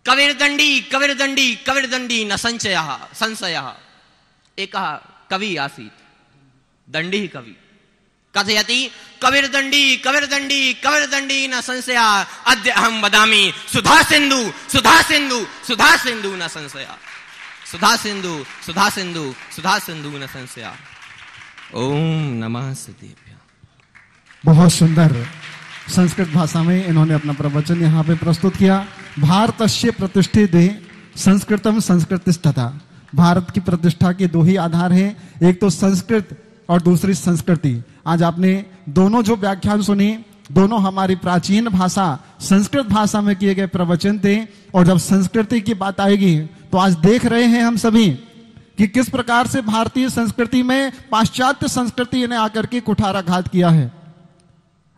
कविर्दण्डी कविर्दण्डी कविर्दण्डी न संशयः एकः कवि आसीत् दण्डी कवि कथयति कविर्दण्डी कविर्दण्डी कविर्दण्डी न संशयः अद्य अहं वदामि सुधा सिंधु सुधा सिंधु सुधा सिंधु न संशयः सुधा सिंधु सुधा सिंधु सुधा सिंधु न संशयः ओम नमः सिद्धेभ्यः। बहुत सुंदर संस्कृत भाषा में इन्होंने अपना प्रवचन यहाँ पे प्रस्तुत किया। भारतस्य प्रतिष्ठिते संस्कृतम संस्कृतिष्ठता। भारत की प्रतिष्ठा के दो ही आधार हैं, एक तो संस्कृत और दूसरी संस्कृति। आज आपने दोनों जो व्याख्यान सुनी दोनों हमारी प्राचीन भाषा संस्कृत भाषा में किए गए प्रवचन थे और जब संस्कृति की बात आएगी तो आज देख रहे हैं हम सभी कि किस प्रकार से भारतीय संस्कृति में पाश्चात्य संस्कृति ने आकर के कुठाराघात किया है।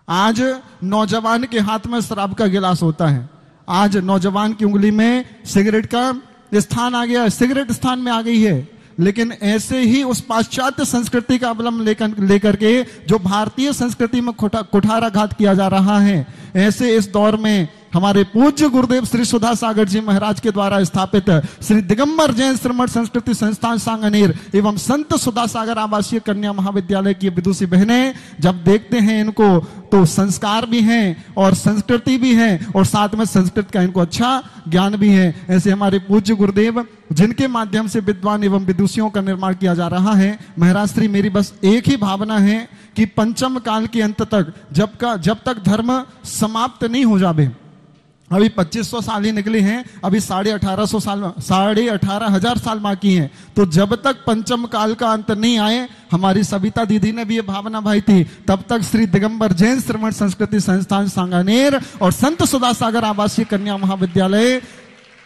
आज नौजवान के हाथ में शराब का गिलास होता है, आज नौजवान की उंगली में सिगरेट का स्थान आ गया है, सिगरेट स्थान में आ गई है। लेकिन ऐसे ही उस पाश्चात्य संस्कृति का अवलंबन लेकर के जो भारतीय संस्कृति में कुठाराघात किया जा रहा है, ऐसे इस दौर में हमारे पूज्य गुरुदेव श्री सुधा सागर जी महाराज के द्वारा स्थापित श्री दिगंबर जैन श्रमण संस्कृति संस्थान सांगनेर एवं संत सुधा सागर आवासीय कन्या महाविद्यालय की विदुषी बहनें जब देखते हैं इनको तो संस्कार भी हैं और संस्कृति भी है और साथ में संस्कृत का इनको अच्छा ज्ञान भी है। ऐसे हमारे पूज्य गुरुदेव जिनके माध्यम से विद्वान एवं विदुषियों का निर्माण किया जा रहा है। महाराज श्री मेरी बस एक ही भावना है कि पंचम काल के अंत तक जब तक धर्म समाप्त नहीं हो जाए, अभी 2500 साल ही निकले हैं, अभी 18,500 साल बाकी हैं, तो जब तक पंचम काल का अंत नहीं आए, हमारी सविता दीदी ने भी ये भावना भाई थी, तब तक श्री दिगंबर जैन श्रमण संस्कृति संस्थान सांगानेर और संत सुधा सागर आवासीय कन्या महाविद्यालय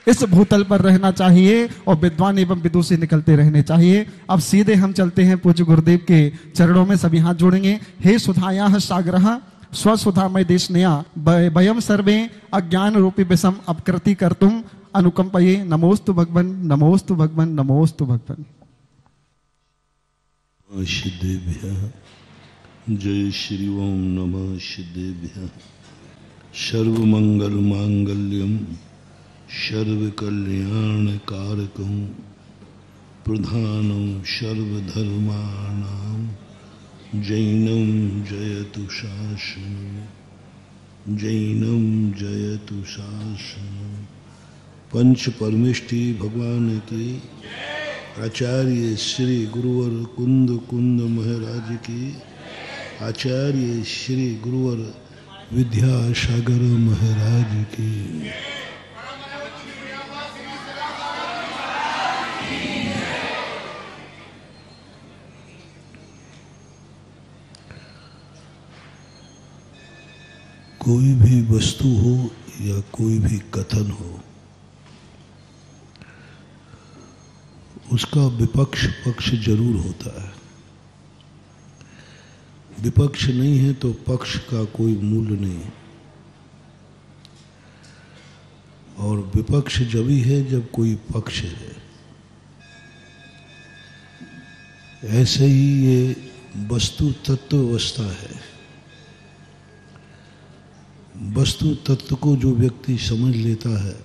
इस भूतल पर रहना चाहिए और विद्वान एवं विदुषी निकलते रहने चाहिए। अब सीधे हम चलते हैं पूज्य गुरुदेव के चरणों में, सभी हाथ जोड़ेंगे। हे सुधाया सागरः स्वसुधामय देशनया वयम सर्वे अज्ञान रूपी विषम अपकृति कर्तुम अनुकंपये नमोस्तु भगवन नमोस्तु भगवन नमोस्तु भगवन। सिद्धेभ्यः जय श्री ओम नमः सिद्धेभ्यः। सर्वमंगल मांगल्यम सर्वकल्याणकारकं प्रधानं सर्वधर्माणां जैनं जयतु शासनं जैनं जयतु शासनं। पंच परमेष्ठी भगवान के आचार्य श्री गुरुवर कुंद महाराज की आचार्य श्री गुरुवर विद्यासागर महाराज की। कोई भी वस्तु हो या कोई भी कथन हो, उसका विपक्ष पक्ष जरूर होता है। विपक्ष नहीं है तो पक्ष का कोई मूल्य नहीं। और विपक्ष जब ही है जब कोई पक्ष है। ऐसे ही ये वस्तु तत्व अवस्था है। वस्तु तत्व को जो व्यक्ति समझ लेता है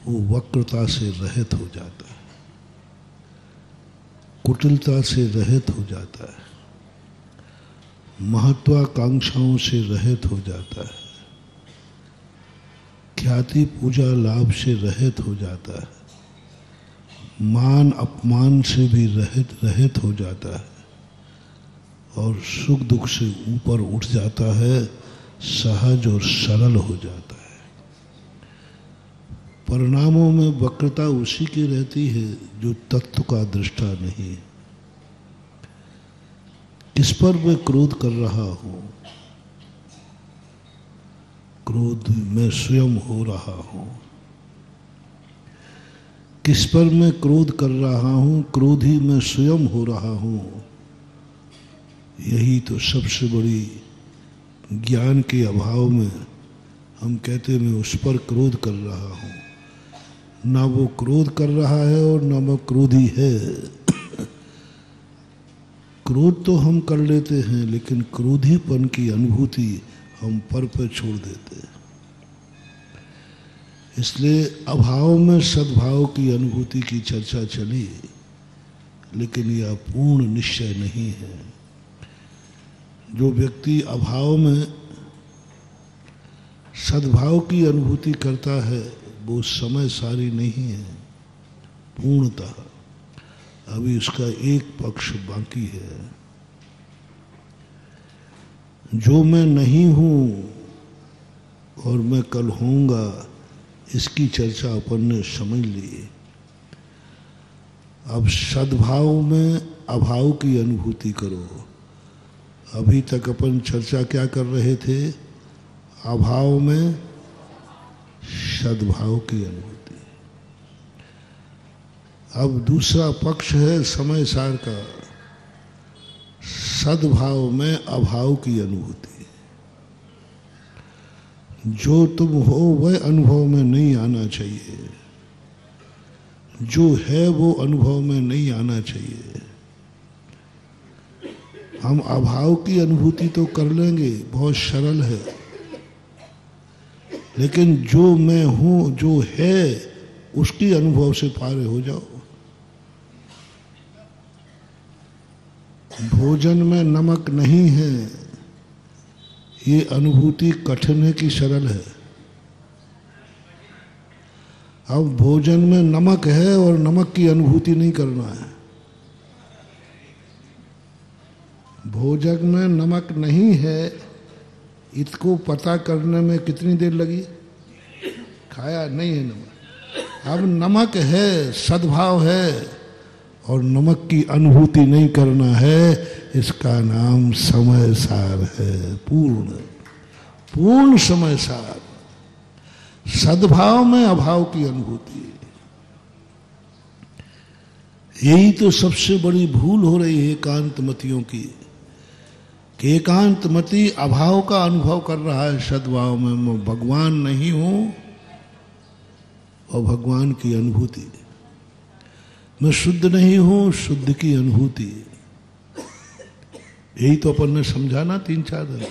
वो वक्रता से रहित हो जाता है, कुटिलता से रहित हो जाता है, महत्वाकांक्षाओं से रहित हो जाता है, ख्याति पूजा लाभ से रहित हो जाता है, मान अपमान से भी रहित हो जाता है और सुख दुख से ऊपर उठ जाता है, सहज और सरल हो जाता है। परिणामों में वक्रता उसी की रहती है जो तत्व का दृष्टा नहीं है। किस पर मैं क्रोध कर रहा हूं? क्रोध मैं स्वयं हो रहा हूं। किस पर मैं क्रोध कर रहा हूं? क्रोधी मैं स्वयं हो रहा हूं। यही तो सबसे बड़ी ज्ञान के अभाव में हम कहते मैं उस पर क्रोध कर रहा हूं। ना वो क्रोध कर रहा है और ना वो क्रोधी है। क्रोध तो हम कर लेते हैं लेकिन क्रोधीपन की अनुभूति हम पर छोड़ देते हैं। इसलिए अभाव में सद्भाव की अनुभूति की चर्चा चली, लेकिन यह पूर्ण निश्चय नहीं है। जो व्यक्ति अभाव में सद्भाव की अनुभूति करता है वो समय सारी नहीं है पूर्णतः। अभी उसका एक पक्ष बाकी है। जो मैं नहीं हूं और मैं कल होऊंगा, इसकी चर्चा अपन ने समझ ली। अब सद्भाव में अभाव की अनुभूति करो। अभी तक अपन चर्चा क्या कर रहे थे? अभाव में सद्भाव की अनुभूति। अब दूसरा पक्ष है समय सार का, सद्भाव में अभाव की अनुभूति। जो तुम हो वह अनुभव में नहीं आना चाहिए, जो है वो अनुभव में नहीं आना चाहिए। हम अभाव की अनुभूति तो कर लेंगे, बहुत सरल है, लेकिन जो मैं हूं, जो है, उसकी अनुभव से पार हो जाओ। भोजन में नमक नहीं है, ये अनुभूति कठिन है कि सरल है? अब भोजन में नमक है और नमक की अनुभूति नहीं करना है। भोजन में नमक नहीं है, इसको पता करने में कितनी देर लगी? खाया नहीं है नमक। अब नमक है, सद्भाव है और नमक की अनुभूति नहीं करना है, इसका नाम समय सार है। पूर्ण समय सार। सद्भाव में अभाव की अनुभूति। यही तो सबसे बड़ी भूल हो रही है एकांतमतियों की, कि एकांतमति अभाव का अनुभव कर रहा है सद्भाव में। मैं भगवान नहीं हूं और भगवान की अनुभूति। मैं शुद्ध नहीं हूं, शुद्ध की अनुभूति। यही तो अपन ने समझा ना 3-4 दिन।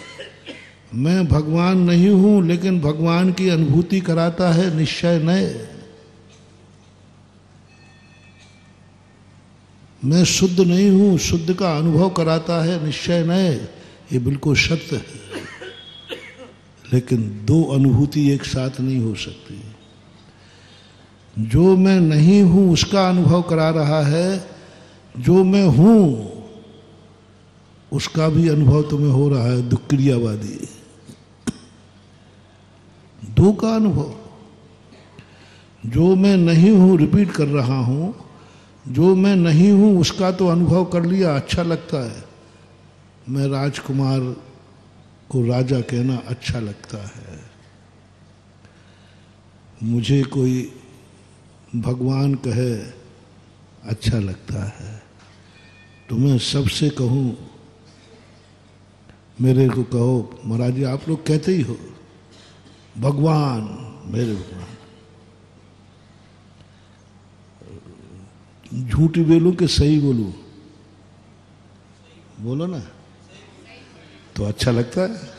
मैं भगवान नहीं हूं लेकिन भगवान की अनुभूति कराता है निश्चय नए। मैं शुद्ध नहीं हूं, शुद्ध का अनुभव कराता है निश्चय नए। ये बिल्कुल सत्य है, लेकिन दो अनुभूति एक साथ नहीं हो सकती। जो मैं नहीं हूं उसका अनुभव करा रहा है, जो मैं हूं उसका भी अनुभव तुम्हें हो रहा है, दुक्क्रियावादी। दो का अनुभव, जो मैं नहीं हूं रिपीट कर रहा हूं, जो मैं नहीं हूं उसका तो अनुभव कर लिया, अच्छा लगता है। मैं राजकुमार को राजा कहना अच्छा लगता है, मुझे कोई भगवान कहे अच्छा लगता है। तो मैं सबसे कहूं, मेरे को कहो महाराज जी, आप लोग कहते ही हो भगवान, मेरे भगवान। झूठ बोलूं कि सही बोलूं? बोलो ना, तो अच्छा लगता है।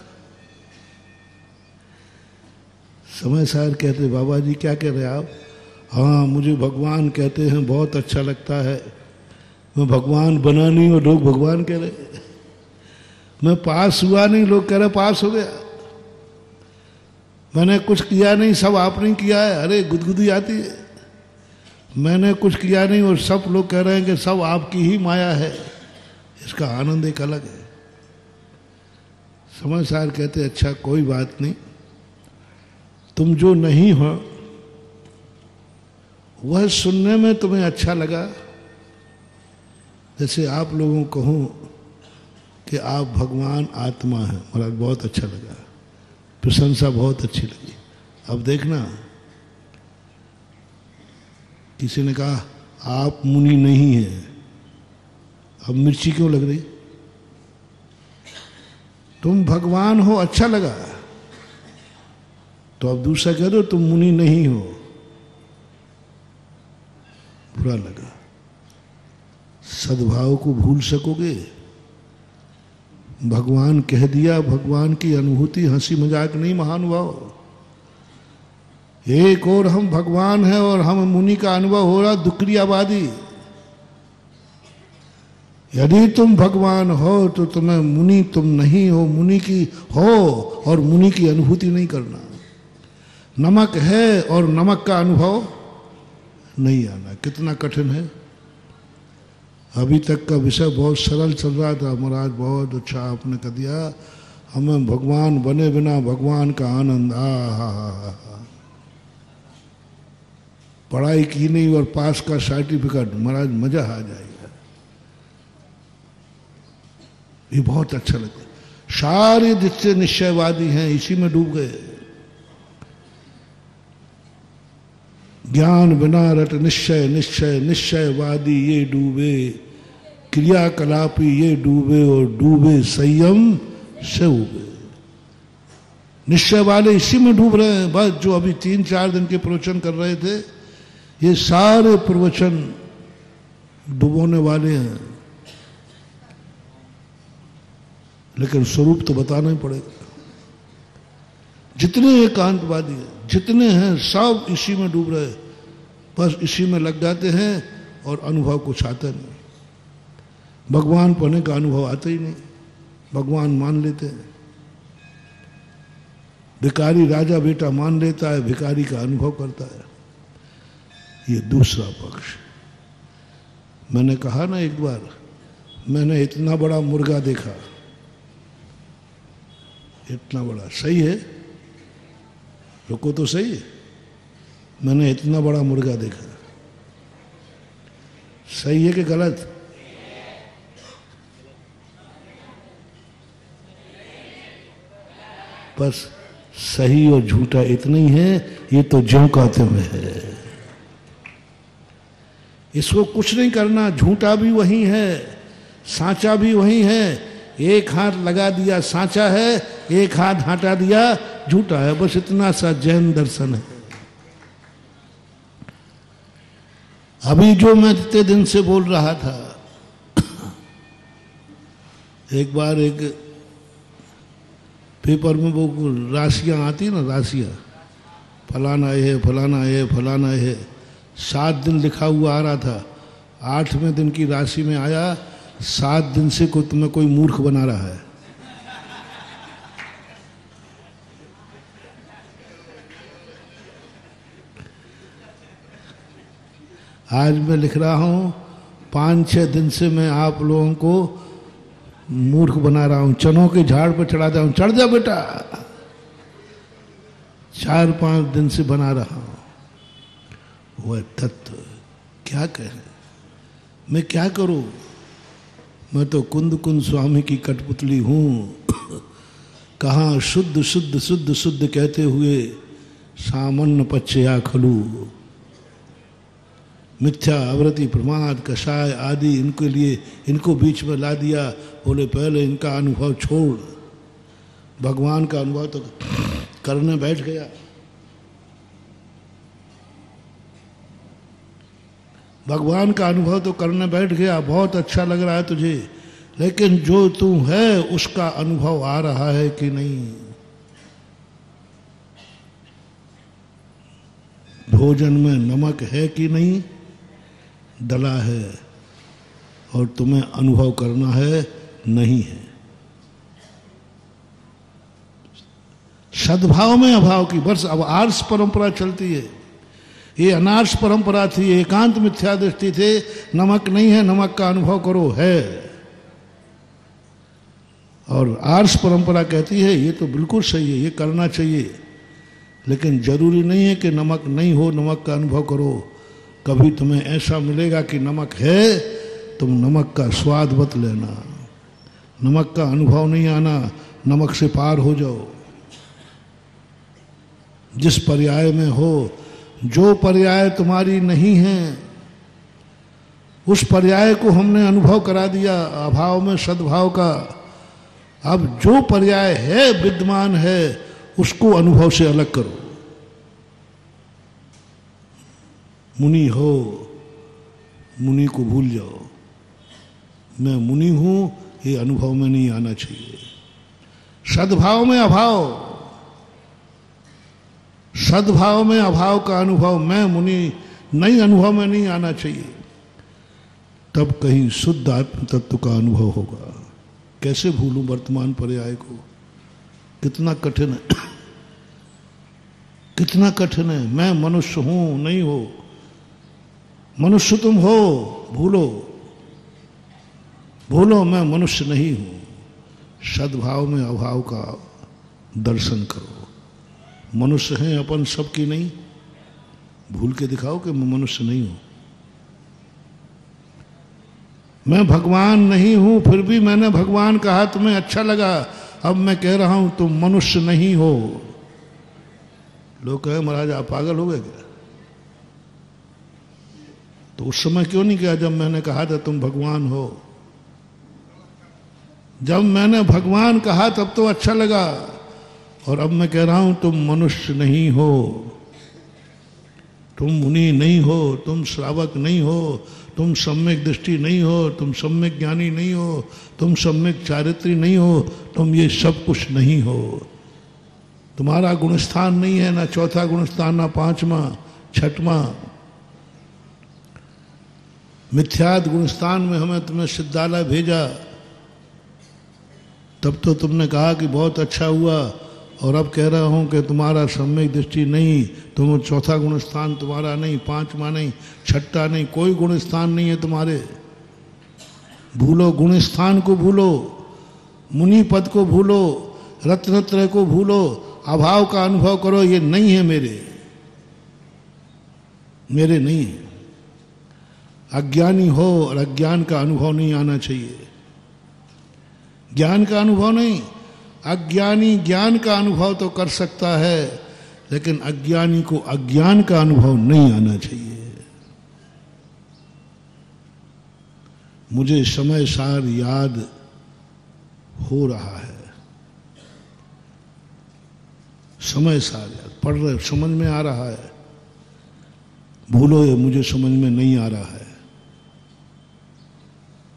समय सार कहते, बाबा जी क्या कह रहे आप? हाँ, मुझे भगवान कहते हैं, बहुत अच्छा लगता है। मैं भगवान बना नहीं और लोग भगवान कह रहे। मैं पास हुआ नहीं, लोग कह रहे पास हो गया। मैंने कुछ किया नहीं, सब आपने किया है। अरे गुदगुदी आती है। मैंने कुछ किया नहीं और सब लोग कह रहे हैं कि सब आपकी ही माया है। इसका आनंद एक अलग है। समझदार कहते, अच्छा कोई बात नहीं, तुम जो नहीं हो वह सुनने में तुम्हें अच्छा लगा। जैसे आप लोगों को कहूं कि आप भगवान आत्मा है, महाराज बहुत अच्छा लगा, प्रशंसा बहुत अच्छी लगी। अब देखना, किसी ने कहा आप मुनि नहीं है, अब मिर्ची क्यों लग रही? तुम भगवान हो, अच्छा लगा। तो अब दूसरा कह दो तुम मुनि नहीं हो, बुरा लगा। सद्भाव को भूल सकोगे? भगवान कह दिया, भगवान की अनुभूति हंसी मजाक नहीं महानुभाव। एक और हम भगवान हैं और हम मुनि का अनुभव हो रहा, दुक्क्रियावादी। यदि तुम भगवान हो तो तुम्हें मुनि तुम नहीं हो, मुनि की हो और मुनि की अनुभूति नहीं करना। नमक है और नमक का अनुभव नहीं आना, कितना कठिन है। अभी तक का विषय बहुत सरल चल रहा था, महाराज बहुत अच्छा आपने कह दिया। हमें भगवान बने बिना भगवान का आनंद, पढ़ाई की नहीं और पास का सर्टिफिकेट, महाराज मजा आ जाएगा। ये बहुत अच्छा लगता। सारे जिससे निश्चयवादी हैं इसी में डूब गए। ज्ञान बिना रट निश्चय, निश्चय निश्चयवादी ये डूबे, क्रियाकलापी ये डूबे और डूबे संयम से उबे। निश्चय वाले इसी में डूब रहे हैं। बस जो अभी 3-4 दिन के प्रवचन कर रहे थे, ये सारे प्रवचन डुबोने वाले हैं। लेकिन स्वरूप तो बताना ही पड़ेगा। जितने एकांतवादी हैं, जितने हैं, सब इसी में डूब रहे, बस इसी में लग जाते हैं और अनुभव कुछ आता नहीं। भगवान पढ़ने का अनुभव आता ही नहीं, भगवान मान लेते हैं। भिखारी राजा बेटा मान लेता है, भिखारी का अनुभव करता है। ये दूसरा पक्ष। मैंने कहा ना एक बार, मैंने इतना बड़ा मुर्गा देखा, इतना बड़ा, सही है, रुको तो सही, मैंने इतना बड़ा मुर्गा देखा, सही है कि गलत? बस सही और झूठा इतना ही है, ये तो ज्यों कहते हुए है। इसको कुछ नहीं करना, झूठा भी वही है, सांचा भी वही है। एक हाथ लगा दिया सांचा है, एक हाथ हटा दिया झूठा है, बस इतना सा जैन दर्शन है। अभी जो मैं इतने दिन से बोल रहा था, एक बार एक पेपर में वो राशियां आती ना, राशियां, फलाना है फलाना है फलाना है, 7 दिन लिखा हुआ आ रहा था। 8वें दिन की राशि में आया 7 दिन से तुम्हें कोई मूर्ख बना रहा है। आज मैं लिख रहा हूं 5-6 दिन से मैं आप लोगों को मूर्ख बना रहा हूं, चनों के झाड़ पर चढ़ाता हूं, चढ़ जा बेटा। 4-5 दिन से बना रहा हूं। वह तत्व क्या कहे, मैं क्या करूं? मैं तो कुंद कुंद स्वामी की कठपुतली हूं। कहाँ शुद्ध शुद्ध शुद्ध शुद्ध कहते हुए सामान्य पच्चया खलू। मिथ्या, अवृति, प्रमाद, कषाय आदि इनके लिए इनको बीच में ला दिया। बोले पहले इनका अनुभव छोड़, भगवान का अनुभव तो करने बैठ गया। भगवान का अनुभव तो करने बैठ गया, बहुत अच्छा लग रहा है तुझे, लेकिन जो तू है उसका अनुभव आ रहा है कि नहीं? भोजन में नमक है कि नहीं? डला है, और तुम्हें अनुभव करना है नहीं है। सद्भाव में अभाव की बस अब आर्ष परंपरा चलती है। ये अनार्ष परंपरा थी, एकांत मिथ्या दृष्टि थे। नमक नहीं है, नमक का अनुभव करो, है। और आर्ष परंपरा कहती है ये तो बिल्कुल सही है, ये करना चाहिए, लेकिन जरूरी नहीं है कि नमक नहीं हो, नमक का अनुभव करो। कभी तुम्हें ऐसा मिलेगा कि नमक है, तुम नमक का स्वाद मत लेना, नमक का अनुभव नहीं आना, नमक से पार हो जाओ। जिस पर्याय में हो, जो पर्याय तुम्हारी नहीं है, उस पर्याय को हमने अनुभव करा दिया अभाव में सद्भाव का। अब जो पर्याय है, विद्यमान है, उसको अनुभव से अलग करो। मुनि हो, मुनि को भूल जाओ। मैं मुनि हूं, ये अनुभव में नहीं आना चाहिए। सद्भाव में अभाव, सद्भाव में अभाव का अनुभव, मैं मुनि नहीं, अनुभव में नहीं आना चाहिए। तब कहीं शुद्ध आत्म तत्व का अनुभव होगा। कैसे भूलूं वर्तमान पर्याय को? कितना कठिन है, कितना कठिन है। मैं मनुष्य हूं, नहीं हो। मनुष्य तुम हो, भूलो, भूलो मैं मनुष्य नहीं हूं। सद्भाव में अभाव का दर्शन करो। मनुष्य हैं अपन सबकी नहीं, भूल के दिखाओ कि मैं मनुष्य नहीं हूं। मैं भगवान नहीं हूं, फिर भी मैंने भगवान कहा, तुम्हें अच्छा लगा। अब मैं कह रहा हूं तुम मनुष्य नहीं हो। लोग कहे महाराज आप पागल हो गए क्या? तो उस समय क्यों नहीं किया जब मैंने कहा था तुम भगवान हो? जब मैंने भगवान कहा तब तो अच्छा लगा, और अब मैं कह रहा हूं तुम मनुष्य नहीं हो, तुम मुनि नहीं हो, तुम श्रावक नहीं हो, तुम सम्यक दृष्टि नहीं हो, तुम सम्यक ज्ञानी नहीं हो, तुम सम्यक चारित्री नहीं हो, तुम ये सब कुछ नहीं हो। तुम्हारा गुणस्थान नहीं है, ना चौथा गुणस्थान, ना पांचवा, छठवां। मिथ्याद गुणस्थान में हमें तुमने सिद्धालय भेजा, तब तो तुमने कहा कि बहुत अच्छा हुआ, और अब कह रहा हूं कि तुम्हारा सम्यक दृष्टि नहीं, तुम चौथा गुणस्थान तुम्हारा नहीं, पांचवा नहीं, छठा नहीं, कोई गुणस्थान नहीं है तुम्हारे। भूलो गुणस्थान को, भूलो मुनि पद को, भूलो रत्नत्रय को, भूलो अभाव का अनुभव करो। ये नहीं है मेरे, मेरे नहीं है। अज्ञानी हो और अज्ञान का अनुभव नहीं आना चाहिए। ज्ञान का अनुभव नहीं, अज्ञानी ज्ञान का अनुभव तो कर सकता है, लेकिन अज्ञानी को अज्ञान का अनुभव नहीं आना चाहिए। मुझे समय सार याद हो रहा है, समय सार याद पढ़ रहे, समझ में आ रहा है। भूलो ये मुझे समझ में नहीं आ रहा है,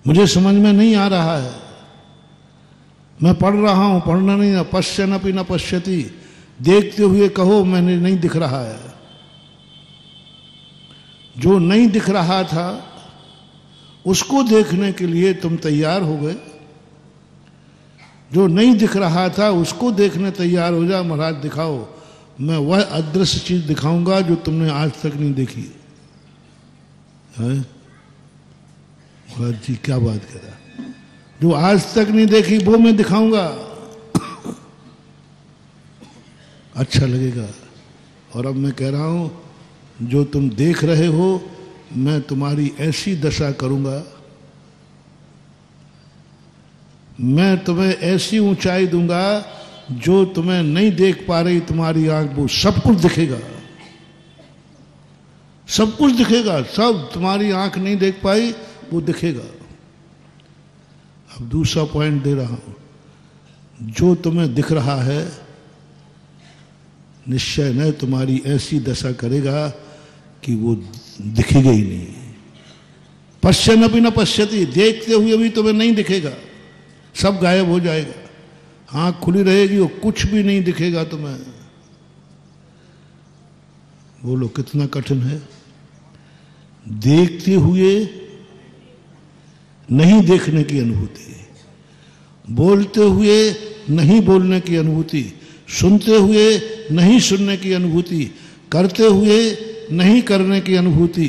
मुझे समझ में नहीं आ रहा है। मैं पढ़ रहा हूं, पढ़ना नहीं, पश्यन्नपि न पश्यति, देखते हुए कहो मैंने नहीं दिख रहा है। जो नहीं दिख रहा था उसको देखने के लिए तुम तैयार हो गए। जो नहीं दिख रहा था उसको देखने तैयार हो जा। महाराज दिखाओ, मैं वह अदृश्य चीज दिखाऊंगा जो तुमने आज तक नहीं देखी है। महाराज जी क्या बात करा, जो आज तक नहीं देखी वो मैं दिखाऊंगा, अच्छा लगेगा। और अब मैं कह रहा हूं, जो तुम देख रहे हो मैं तुम्हारी ऐसी दशा करूंगा, मैं तुम्हें ऐसी ऊंचाई दूंगा जो तुम्हें नहीं देख पा रही तुम्हारी आंख, वो सब कुछ दिखेगा, सब कुछ दिखेगा, सब तुम्हारी आंख नहीं देख पाई वो दिखेगा। अब दूसरा पॉइंट दे रहा हूं, जो तुम्हें दिख रहा है निश्चय न तुम्हारी ऐसी दशा करेगा कि वो दिखेगा ही नहीं। पश्यन अपि न पश्यति, देखते हुए भी तुम्हें नहीं दिखेगा, सब गायब हो जाएगा। आंख खुली रहेगी वो कुछ भी नहीं दिखेगा तुम्हें। बोलो कितना कठिन है। देखते हुए नहीं देखने की अनुभूति, बोलते हुए नहीं बोलने की अनुभूति, सुनते हुए नहीं सुनने की अनुभूति, करते हुए नहीं करने की अनुभूति।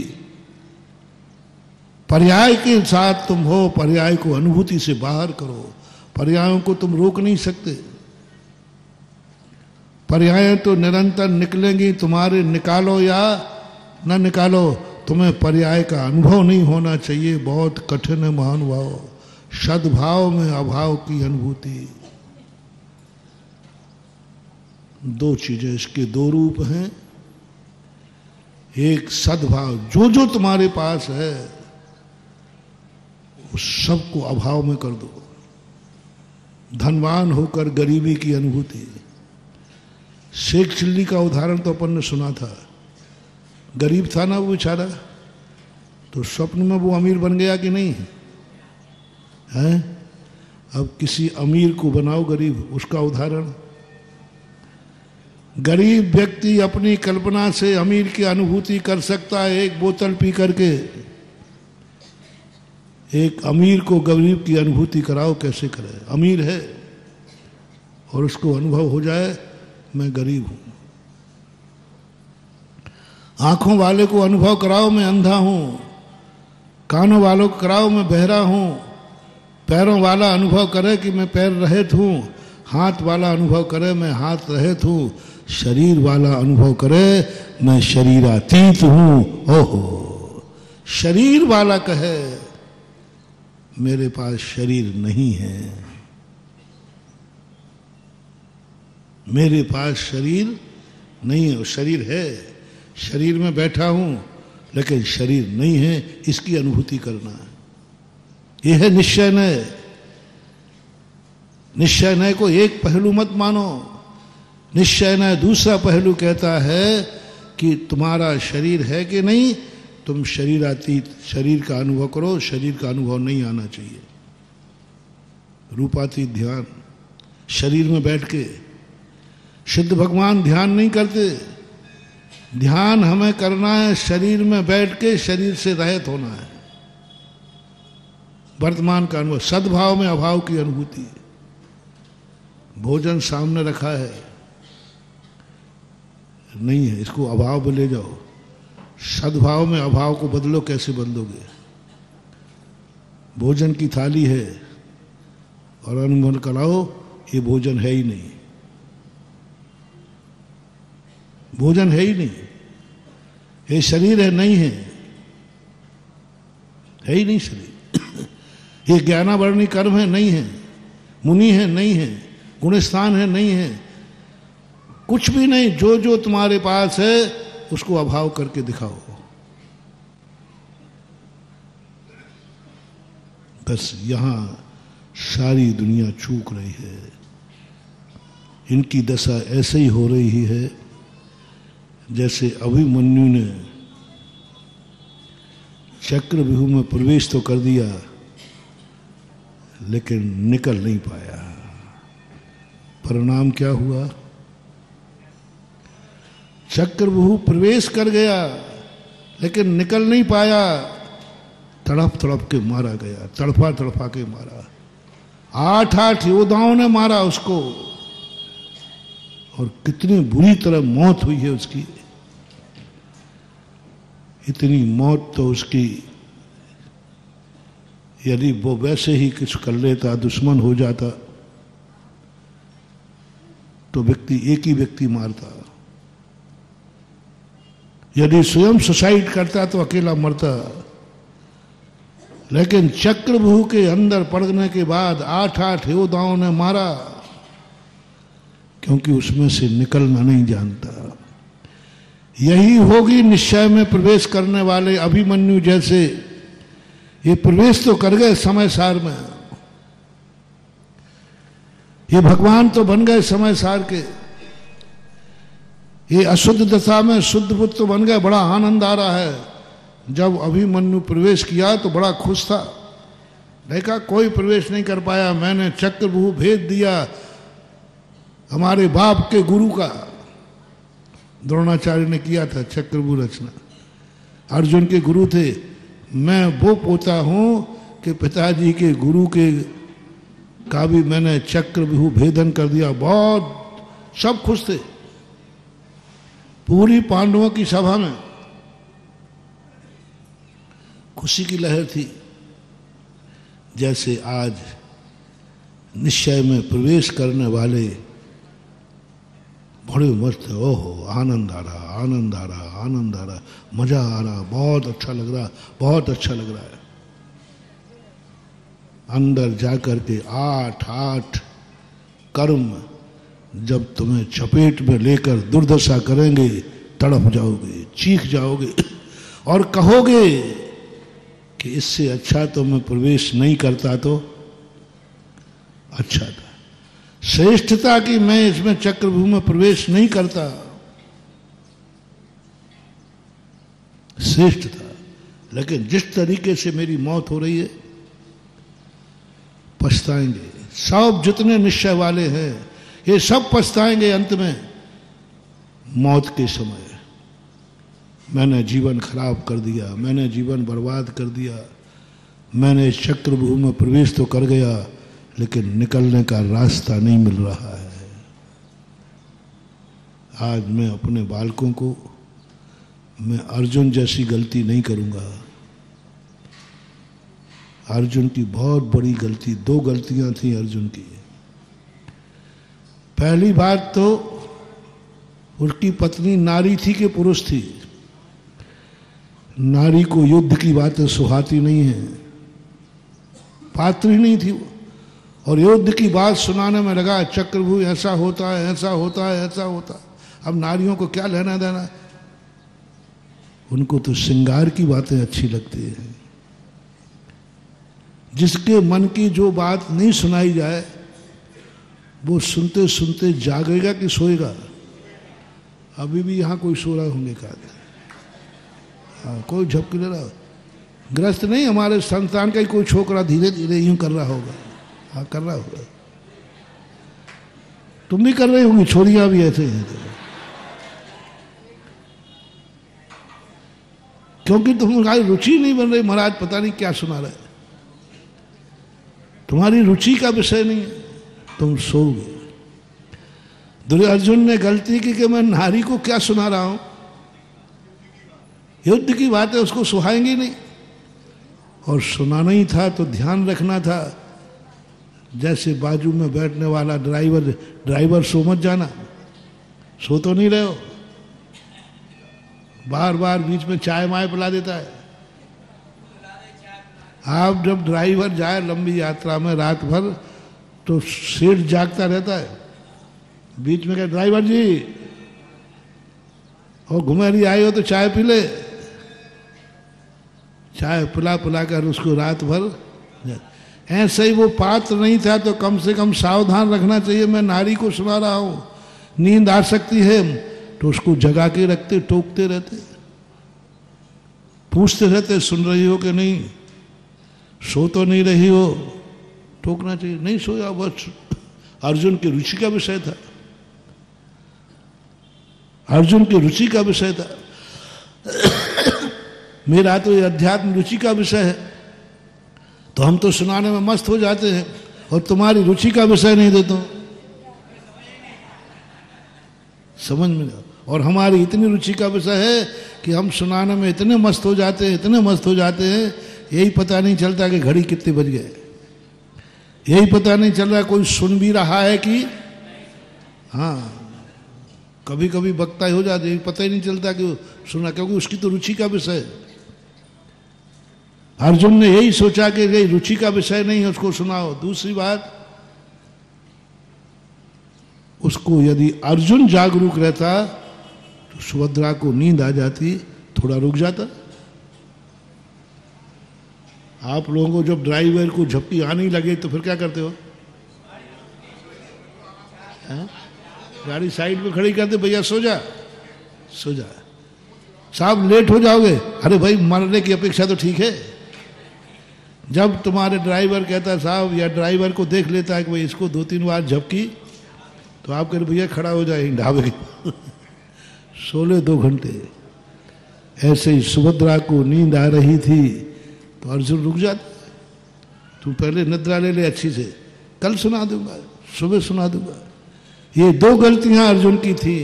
पर्याय के साथ तुम हो, पर्याय को अनुभूति से बाहर करो। पर्यायों को तुम रोक नहीं सकते, पर्याय तो निरंतर निकलेंगी तुम्हारे, निकालो या न निकालो, तुम्हें पर्याय का अनुभव नहीं होना चाहिए। बहुत कठिन है महानुभाव, सद्भाव में अभाव की अनुभूति। दो चीजें, इसके दो रूप हैं। एक सद्भाव, जो जो तुम्हारे पास है उस सबको अभाव में कर दो। धनवान होकर गरीबी की अनुभूति। शेख चिल्ली का उदाहरण तो अपन ने सुना था। गरीब था ना वो बेचारा, तो स्वप्न में वो अमीर बन गया कि नहीं है? अब किसी अमीर को बनाओ गरीब, उसका उदाहरण। गरीब व्यक्ति अपनी कल्पना से अमीर की अनुभूति कर सकता है एक बोतल पी करके। एक अमीर को गरीब की अनुभूति कराओ, कैसे करे? अमीर है और उसको अनुभव हो जाए मैं गरीब हूं। आंखों वाले को अनुभव कराओ मैं अंधा हूं, कानों वालों को कराओ मैं बहरा हूं, पैरों वाला अनुभव करे कि मैं पैर रहित हूं, हाथ वाला अनुभव करे मैं हाथ रहित हूं, शरीर वाला अनुभव करे मैं शरीरातीत हूं। ओहो, शरीर वाला कहे मेरे पास शरीर नहीं है, मेरे पास शरीर नहीं है। शरीर है, शरीर में बैठा हूं लेकिन शरीर नहीं है, इसकी अनुभूति करना है। यह है निश्चय नय। निश्चय नय को एक पहलू मत मानो। निश्चय नय दूसरा पहलू कहता है कि तुम्हारा शरीर है कि नहीं, तुम शरीरातीत, शरीर का अनुभव करो, शरीर का अनुभव नहीं आना चाहिए। रूपातीत ध्यान, शरीर में बैठ के। सिद्ध भगवान ध्यान नहीं करते, ध्यान हमें करना है शरीर में बैठ के, शरीर से रहित होना है। वर्तमान का अनुभव, सद्भाव में अभाव की अनुभूति। भोजन सामने रखा है, नहीं है, इसको अभाव में ले जाओ। सद्भाव में अभाव को बदलो, कैसे बदलोगे? भोजन की थाली है और अनुभव कराओ ये भोजन है ही नहीं, भोजन है ही नहीं, ये शरीर है नहीं है, है ही नहीं शरीर। ये ज्ञानावरणी कर्म है नहीं है, मुनि है नहीं है, गुणस्थान है नहीं है, कुछ भी नहीं। जो जो तुम्हारे पास है उसको अभाव करके दिखाओ। बस यहां सारी दुनिया चूक रही है। इनकी दशा ऐसे ही हो रही है जैसे अभिमन्यु ने चक्रव्यूह में प्रवेश तो कर दिया लेकिन निकल नहीं पाया। परिणाम क्या हुआ? चक्रव्यूह प्रवेश कर गया लेकिन निकल नहीं पाया, तड़प तड़प के मारा गया, तड़फा तड़फा के मारा। 8 योद्धाओं ने मारा उसको और कितनी बुरी तरह मौत हुई है उसकी। इतनी मौत तो उसकी यदि वो वैसे ही कुछ कर लेता, दुश्मन हो जाता, तो व्यक्ति एक ही व्यक्ति मारता। यदि स्वयं सुसाइड करता तो अकेला मरता। लेकिन चक्रव्यूह के अंदर पड़ने के बाद 8 योद्धाओं ने मारा, क्योंकि उसमें से निकलना नहीं जानता। यही होगी निश्चय में प्रवेश करने वाले अभिमन्यु जैसे। ये प्रवेश तो कर गए समय सार में, ये भगवान तो बन गए समय सार के। ये अशुद्ध दशा में शुद्ध बुद्ध तो बन गए। बड़ा आनंद आ रहा है। जब अभिमन्यु प्रवेश किया तो बड़ा खुश था। देखा कोई प्रवेश नहीं कर पाया, मैंने चक्रव्यूह भेद दिया हमारे बाप के गुरु का। द्रोणाचार्य ने किया था चक्रव्यूह रचना, अर्जुन के गुरु थे। मैं वो पोता हूं कि पिताजी के गुरु के का भी मैंने चक्रव्यूह भेदन कर दिया। बहुत सब खुश थे पूरी पांडवों की सभा में, खुशी की लहर थी। जैसे आज निश्चय में प्रवेश करने वाले बड़े मस्त, ओहो आनंद आ रहा, आनंद आ रहा, आनंद आ रहा, मजा आ रहा, बहुत अच्छा लग रहा, बहुत अच्छा लग रहा है। अंदर जाकर के 8 कर्म जब तुम्हें चपेट में लेकर दुर्दशा करेंगे, तड़प जाओगे, चीख जाओगे और कहोगे कि इससे अच्छा तो मैं प्रवेश नहीं करता तो अच्छा था। श्रेष्ठता की मैं इसमें चक्रव्यूह में प्रवेश नहीं करता, श्रेष्ठता। लेकिन जिस तरीके से मेरी मौत हो रही है, पछताएंगे। सब जितने निश्चय वाले हैं ये सब पछताएंगे अंत में, मौत के समय। मैंने जीवन खराब कर दिया, मैंने जीवन बर्बाद कर दिया, मैंने चक्रव्यूह में प्रवेश तो कर गया, लेकिन निकलने का रास्ता नहीं मिल रहा है। आज मैं अपने बालकों को, मैं अर्जुन जैसी गलती नहीं करूंगा। अर्जुन की बहुत बड़ी गलती, 2 गलतियां थी अर्जुन की। पहली बात तो उसकी पत्नी नारी थी कि पुरुष थी। नारी को युद्ध की बातें सुहाती नहीं है, पात्र ही नहीं थी वो। और युद्ध की बात सुनाने में लगा, चक्रव्यूह ऐसा होता है, ऐसा होता है, ऐसा होता है। अब नारियों को क्या लेना देना है, उनको तो श्रृंगार की बातें अच्छी लगती हैं। जिसके मन की जो बात नहीं सुनाई जाए वो सुनते सुनते जागेगा कि सोएगा। अभी भी यहाँ कोई सो रहा होंगे का, हाँ, कोई झपकी ले रहा, ग्रस्त नहीं, हमारे संतान का ही कोई छोकरा धीरे धीरे यूं कर रहा होगा। हाँ कर रहा होगा, तुम भी कर रही होंगी, छोरियां भी ऐसे हैं। क्योंकि तुम्हारी रुचि नहीं बन रही, महाराज पता नहीं क्या सुना रहे, तुम्हारी रुचि का विषय नहीं है, तुम सोओगे। दुर्योधन ने गलती की कि मैं नारी को क्या सुना रहा हूं, युद्ध की बातें उसको सुहाएंगी नहीं। और सुनाना ही था तो ध्यान रखना था, जैसे बाजू में बैठने वाला ड्राइवर सो मत जाना, सो तो नहीं रहे हो, बार बार बीच में चाय माय पिला देता है। आप जब ड्राइवर जाए लंबी यात्रा में रात भर तो सेठ जागता रहता है, बीच में कहे ड्राइवर जी और घुमेरी आए हो तो चाय पी ले, चाय पिला पिला कर उसको रात भर। ऐसे ही वो पात्र नहीं था तो कम से कम सावधान रखना चाहिए, मैं नारी को सुना रहा हूं, नींद आ सकती है, तो उसको जगा के रखते, टोकते रहते, पूछते रहते सुन रही हो कि नहीं, सो तो नहीं रही हो, टोकना चाहिए। नहीं सोया, बस अर्जुन की रुचि का विषय था, अर्जुन की रुचि का विषय था। मेरा तो ये अध्यात्म रुचि का विषय है, तो हम तो सुनाने में मस्त हो जाते हैं, और तुम्हारी रुचि का विषय नहीं देते हो, समझ में नहीं। और हमारी इतनी रुचि का विषय है कि हम सुनाने में इतने मस्त हो जाते हैं, इतने मस्त हो जाते हैं यही पता नहीं चलता कि घड़ी कितने बज गए, यही पता नहीं चल रहा कोई सुन भी रहा है कि, हाँ कभी कभी वक्ता हो जाते, पता ही नहीं चलता कि सुना, क्योंकि उसकी तो रुचि का विषय है। अर्जुन ने यही सोचा कि ये रुचि का विषय नहीं है, उसको सुनाओ। दूसरी बात, उसको यदि अर्जुन जागरूक रहता तो सुभद्रा को नींद आ जाती, थोड़ा रुक जाता। आप लोगों को जब ड्राइवर को झपकी आने लगे तो फिर क्या करते हो? गाड़ी साइड में खड़ी करते, भैया सो जा सो जा, साहब लेट हो जाओगे। अरे भाई मरने की अपेक्षा तो ठीक है। जब तुम्हारे ड्राइवर कहता है साहब, या ड्राइवर को देख लेता है कि भाई इसको 2-3 बार झपकी, तो आप कहते भैया खड़ा हो जाए ढाबे सो ले 2 घंटे। ऐसे ही सुभद्रा को नींद आ रही थी तो अर्जुन रुक जाता, तू पहले निद्रा ले ले अच्छी से, कल सुना दूंगा, सुबह सुना दूंगा। ये 2 गलतियां अर्जुन की थी,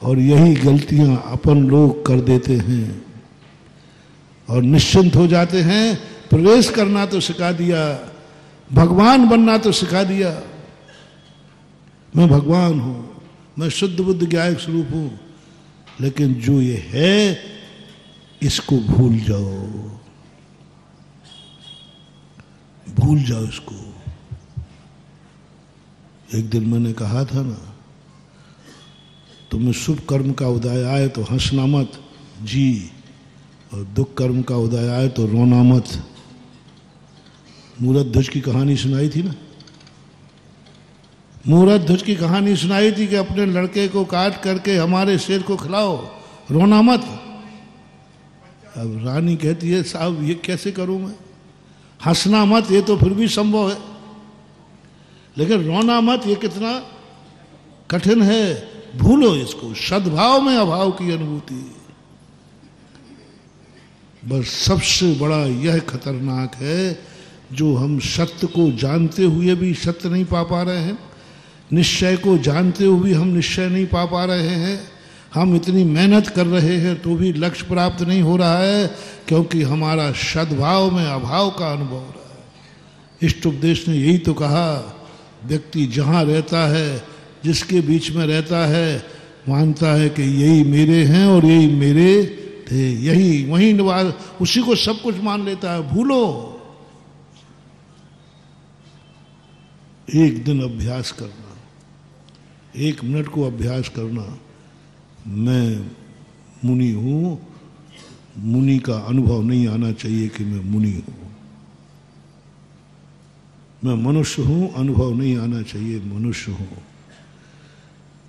और यही गलतियां अपन लोग कर देते हैं और निश्चिंत हो जाते हैं। प्रवेश करना तो सिखा दिया, भगवान बनना तो सिखा दिया। मैं भगवान हूं, मैं शुद्ध बुद्ध ज्ञायक स्वरूप हूं, लेकिन जो ये है इसको भूल जाओ, भूल जाओ इसको। एक दिन मैंने कहा था ना, तुम्हें शुभ कर्म का उदय आए तो हंसना मत जी, और दुख कर्म का उदय आए तो रोना मत। मूरत ध्वज की कहानी सुनाई थी ना, मूरत ध्वज की कहानी सुनाई थी कि अपने लड़के को काट करके हमारे शेर को खिलाओ, रोना मत। अब रानी कहती है साहब ये कैसे करूं मैं? हंसना मत ये तो फिर भी संभव है, लेकिन रोना मत ये कितना कठिन है। भूलो इसको, सद्भाव में अभाव की अनुभूति। बस सबसे बड़ा यह खतरनाक है जो हम सत्य को जानते हुए भी सत्य नहीं पा रहे हैं, निश्चय को जानते हुए भी हम निश्चय नहीं पा रहे हैं। हम इतनी मेहनत कर रहे हैं तो भी लक्ष्य प्राप्त नहीं हो रहा है, क्योंकि हमारा सद्भाव में अभाव का अनुभव हो रहा है। इष्ट उपदेश ने यही तो कहा, व्यक्ति जहाँ रहता है, जिसके बीच में रहता है, मानता है कि यही मेरे हैं और यही मेरे थे, यही वही निवास, उसी को सब कुछ मान लेता है। भूलो, एक दिन अभ्यास करना, 1 मिनट को अभ्यास करना, मैं मुनि हूं, मुनि का अनुभव नहीं आना चाहिए कि मैं मुनि हूं। मैं मनुष्य हूं, अनुभव नहीं आना चाहिए मनुष्य हूं।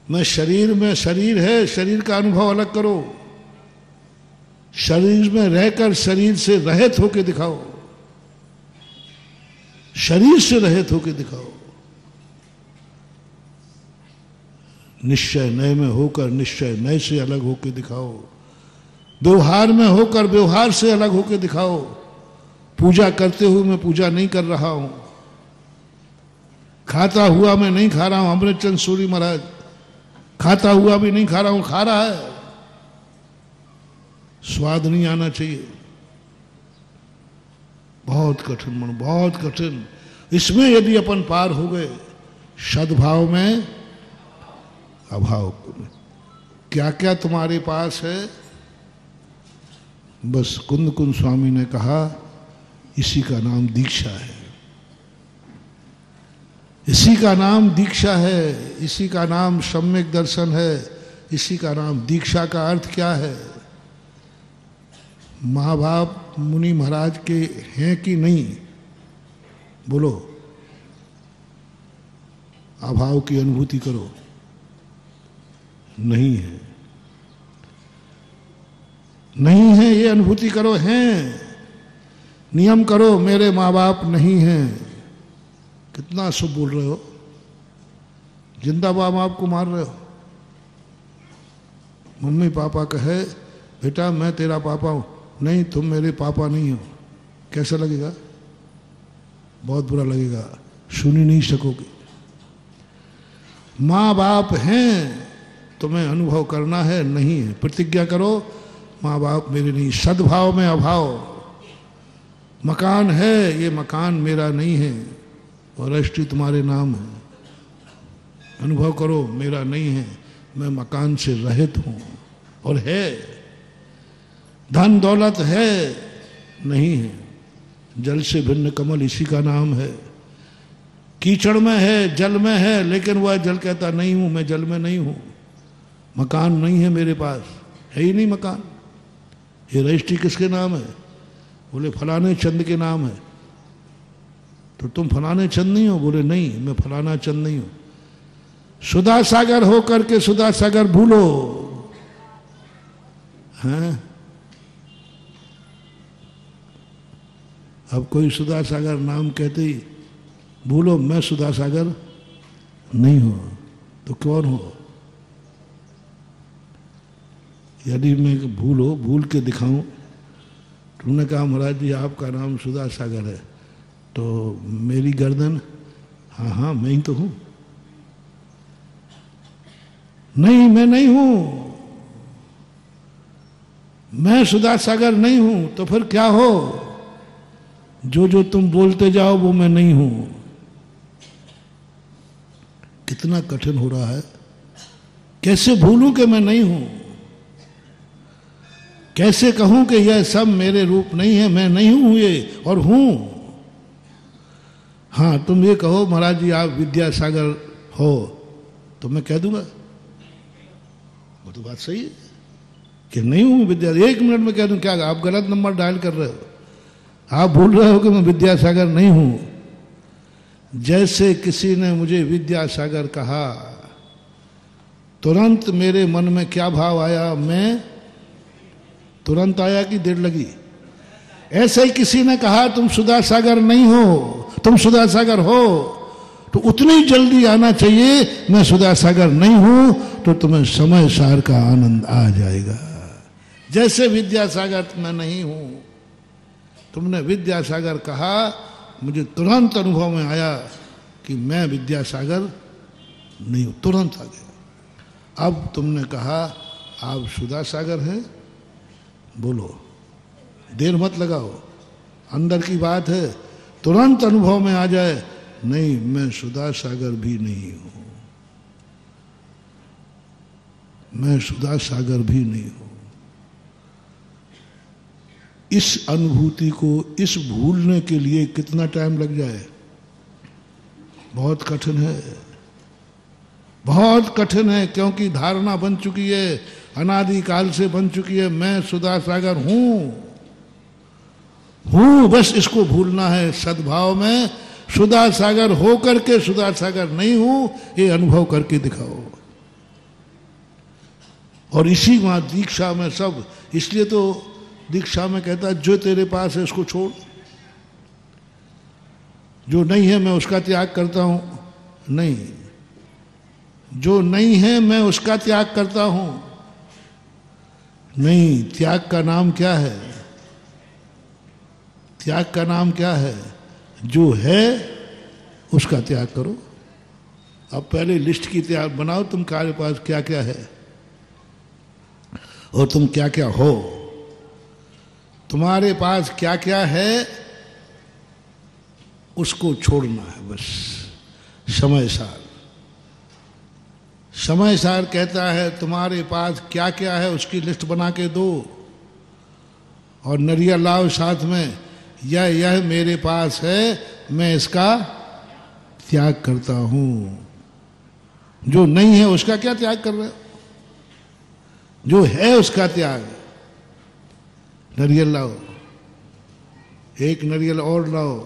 मैं शरीर में, शरीर है, शरीर का अनुभव अलग करो। शरीर में रहकर शरीर से रहित होकर दिखाओ, शरीर से रहित होकर दिखाओ। निश्चय नए में होकर निश्चय नए से अलग होकर दिखाओ। व्यवहार में होकर व्यवहार से अलग होकर दिखाओ। पूजा करते हुए मैं पूजा नहीं कर रहा हूं, खाता हुआ मैं नहीं खा रहा हूं। अमृतचंद सूरी महाराज खाता हुआ भी नहीं खा रहा हूं, खा रहा है। स्वाद नहीं आना चाहिए। बहुत कठिन मन, बहुत कठिन। इसमें यदि अपन पार हो गए, सद्भाव में अभाव में, क्या क्या तुम्हारे पास है, बस कुंद कुंद स्वामी ने कहा इसी का नाम दीक्षा है, इसी का नाम दीक्षा है, इसी का नाम सम्यक दर्शन है, इसी का नाम दीक्षा का अर्थ क्या है। माँ बाप मुनि महाराज के हैं कि नहीं, बोलो। अभाव की अनुभूति करो, नहीं है, नहीं है ये अनुभूति करो। हैं, नियम करो, मेरे माँ बाप नहीं हैं। कितना शुभ बोल रहे हो, जिंदा माँ बाप को मार रहे हो। मम्मी पापा कहे बेटा मैं तेरा पापा हूं, नहीं तुम मेरे पापा नहीं हो, कैसा लगेगा? बहुत बुरा लगेगा, सुन ही नहीं सकोगे। माँ बाप हैं, तुम्हें अनुभव करना है, नहीं है, प्रतिज्ञा करो माँ बाप मेरे नहीं। सद्भाव में अभाव, मकान है, ये मकान मेरा नहीं है और रजिस्ट्री तुम्हारे नाम है। अनुभव करो, मेरा नहीं है, मैं मकान से रहित हूं। और है, धन दौलत है, नहीं है। जल से भिन्न कमल, इसी का नाम है। कीचड़ में है, जल में है, लेकिन वह जल कहता नहीं हूं, मैं जल में नहीं हूं। मकान नहीं है मेरे पास, है ही नहीं मकान। ये रजिस्ट्री किसके नाम है? बोले फलाने चंद के नाम है। तो तुम फलाने चंद नहीं हो? बोले नहीं, मैं फलाना चंद नहीं हूं। सुधा सागर हो करके सुधा सागर भूलो, हैं? अब कोई सुधा सागर नाम कहते ही भूलो, मैं सुधा सागर नहीं हूं, तो कौन हो? यदि मैं भूल के दिखाऊं, तुमने कहा महाराज जी आपका नाम सुधा सागर है, तो मेरी गर्दन, हाँ हाँ मैं ही तो हूं। नहीं, मैं नहीं हूं, मैं सुधा सागर नहीं हूं। तो फिर क्या हो? जो जो तुम बोलते जाओ वो मैं नहीं हूं। कितना कठिन हो रहा है। कैसे भूलूं कि मैं नहीं हूं? कैसे कहूं कि यह सब मेरे रूप नहीं है, मैं नहीं हूं ये, और हूं। हाँ, तुम ये कहो महाराज जी आप विद्यासागर हो, तो मैं कह दूंगा, वो तो बात सही है कि नहीं हूं विद्या। 1 मिनट में कह दूं, क्या आप गलत नंबर डायल कर रहे हो? आप भूल रहे हो कि मैं विद्यासागर नहीं हूं। जैसे किसी ने मुझे विद्यासागर कहा, तुरंत मेरे मन में क्या भाव आया? मैं तुरंत आया कि देर लगी? ऐसे ही किसी ने कहा तुम सुधा सागर नहीं हो, तुम सुधा सागर हो, तो उतनी जल्दी आना चाहिए मैं सुधा सागर नहीं हूं, तो तुम्हें समय सार का आनंद आ जाएगा। जैसे विद्यासागर मैं नहीं हूं, तुमने विद्यासागर कहा, मुझे तुरंत अनुभव में आया कि मैं विद्यासागर नहीं हूं, तुरंत आ गया। अब तुमने कहा आप सुधा सागर हैं, बोलो, देर मत लगाओ, अंदर की बात है, तुरंत अनुभव में आ जाए, नहीं मैं सुधा सागर भी नहीं हूं, मैं सुधा सागर भी नहीं हूं। इस अनुभूति को, इस भूलने के लिए कितना टाइम लग जाए? बहुत कठिन है, बहुत कठिन है, क्योंकि धारणा बन चुकी है, अनादि काल से बन चुकी है, मैं सुधा सागर हूं। बस इसको भूलना है। सद्भाव में सुधा सागर हो करके सुधा सागर नहीं हूं, ये अनुभव करके दिखाओ। और इसी वहां दीक्षा में सब, इसलिए तो दीक्षा में कहता है जो तेरे पास है उसको छोड़, जो नहीं है मैं उसका त्याग करता हूं। नहीं, जो नहीं है मैं उसका त्याग करता हूं। नहीं, त्याग का नाम क्या है? त्याग का नाम क्या है? जो है उसका त्याग करो। अब पहले लिस्ट की त्याग बनाओ, तुम्हारे पास क्या क्या है और तुम क्या क्या हो। तुम्हारे पास क्या क्या है उसको छोड़ना है बस। समय सार, समय सार कहता है तुम्हारे पास क्या क्या है उसकी लिस्ट बना के दो, और नरियल लाओ साथ में, यह मेरे पास है, मैं इसका त्याग करता हूं। जो नहीं है उसका क्या त्याग कर रहे हो? जो है उसका त्याग। नरियल लाओ, एक नरियल और लाओ।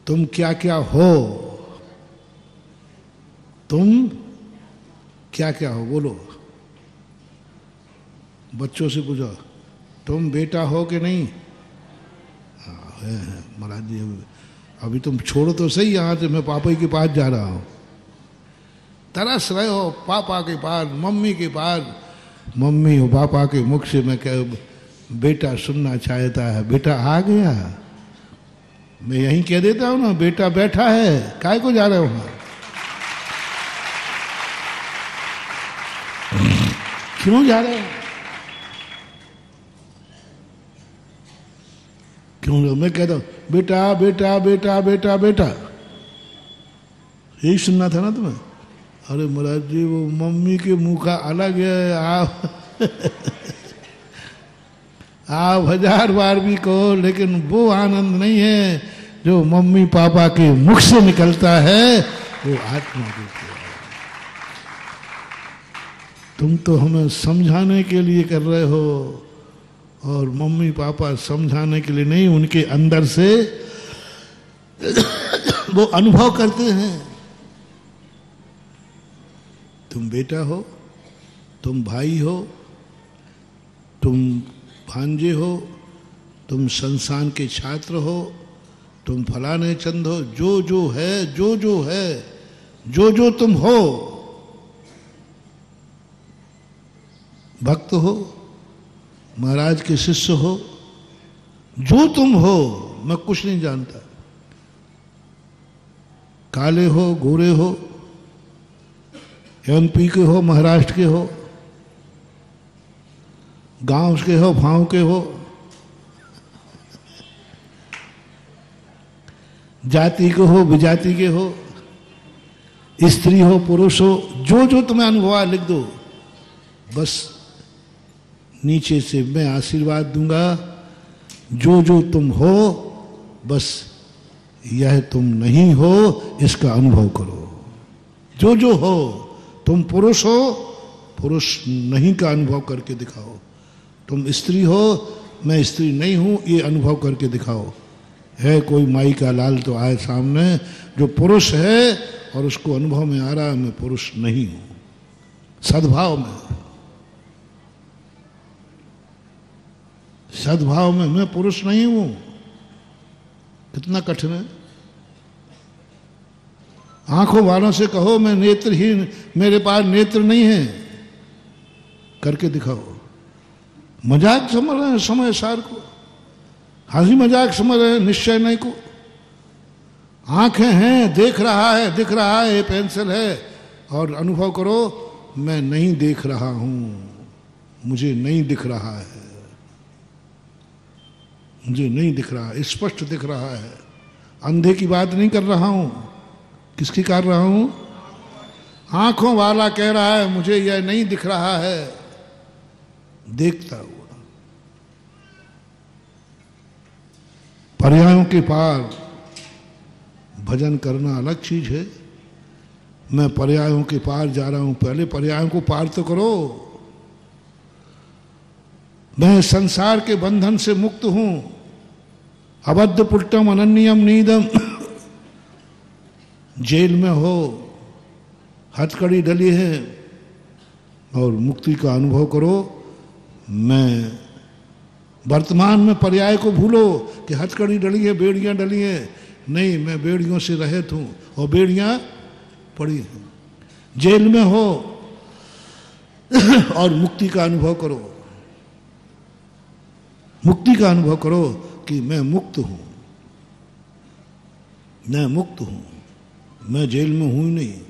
तुम क्या क्या हो? तुम क्या क्या हो बोलो। बच्चों से पूछो, तुम बेटा हो कि नहीं? हाँ है महाराज जी। अभी तुम छोड़ो तो सही, यहाँ से मैं पापा के पास जा रहा हूँ। तरस रहे हो पापा के पास, मम्मी के पास। मम्मी और पापा के मुख से मैं कह बेटा सुनना चाहता है। बेटा आ गया, मैं यहीं कह देता हूँ ना, बेटा बैठा है, काय को जा रहे हो? क्यों जा रहे हो? क्यों? मैं कहता हूं बेटा बेटा बेटा बेटा बेटा, यही सुनना था ना तुम्हें? अरे महाराज जी वो मम्मी के मुंह का अलग है, आप 1000 बार भी कहो लेकिन वो आनंद नहीं है जो मम्मी पापा के मुख से निकलता है, वो आत्मा देती है। तुम तो हमें समझाने के लिए कर रहे हो, और मम्मी पापा समझाने के लिए नहीं, उनके अंदर से वो अनुभव करते हैं। तुम बेटा हो, तुम भाई हो, तुम भांजे हो, तुम संस्थान के छात्र हो, तुम फलाने चंद हो, जो है, जो है, जो तुम हो, भक्त हो, महाराज के शिष्य हो, जो तुम हो, मैं कुछ नहीं जानता। काले हो, गोरे हो, एमपी के हो, महाराष्ट्र के हो, गांव के हो, भाव के हो, जाति के हो, विजाति के हो, स्त्री हो, पुरुष हो, जो तुम्हें अनुभव है लिख दो। बस नीचे से मैं आशीर्वाद दूंगा, जो तुम हो, बस यह तुम नहीं हो इसका अनुभव करो। जो हो, तुम पुरुष हो, पुरुष नहीं का अनुभव करके दिखाओ। तुम स्त्री हो, मैं स्त्री नहीं हूं, ये अनुभव करके दिखाओ। है कोई माई का लाल तो आए सामने जो पुरुष है और उसको अनुभव में आ रहा है मैं पुरुष नहीं हूं, सद्भाव में, सद्भाव में मैं पुरुष नहीं हूं। कितना कठिन है। आंखों वालों से कहो मैं नेत्रहीन, मेरे पास नेत्र नहीं है, करके दिखाओ। मजाक समझ रहे हैं समय सार को, हंसी मजाक समझ रहे हैं निश्चय नहीं को। आंखें हैं, देख रहा है, दिख रहा है, ये पेंसिल है, और अनुभव करो मैं नहीं देख रहा हूं, मुझे नहीं दिख रहा है, मुझे नहीं दिख रहा, स्पष्ट दिख रहा है। अंधे की बात नहीं कर रहा हूं, किसकी कर रहा हूं? आंखों वाला कह रहा है मुझे यह नहीं दिख रहा है, देखता हुआ। पर्यायों के पार भजन करना अलग चीज है। मैं पर्यायों के पार जा रहा हूं, पहले पर्यायों को पार तो करो। मैं संसार के बंधन से मुक्त हूं, अबद्ध पुट्टम अनन्यम नीदम। जेल में हो, हथकड़ी डली है, और मुक्ति का अनुभव करो। मैं वर्तमान में पर्याय को भूलो कि हथकड़ी डली है, बेड़ियां डली है, नहीं, मैं बेड़ियों से रहित हूं और बेड़ियां पड़ी हैं। जेल में हो और मुक्ति का अनुभव करो, मुक्ति का अनुभव करो कि मैं मुक्त हूं, मैं मुक्त हूं, मैं जेल में हूं ही नहीं।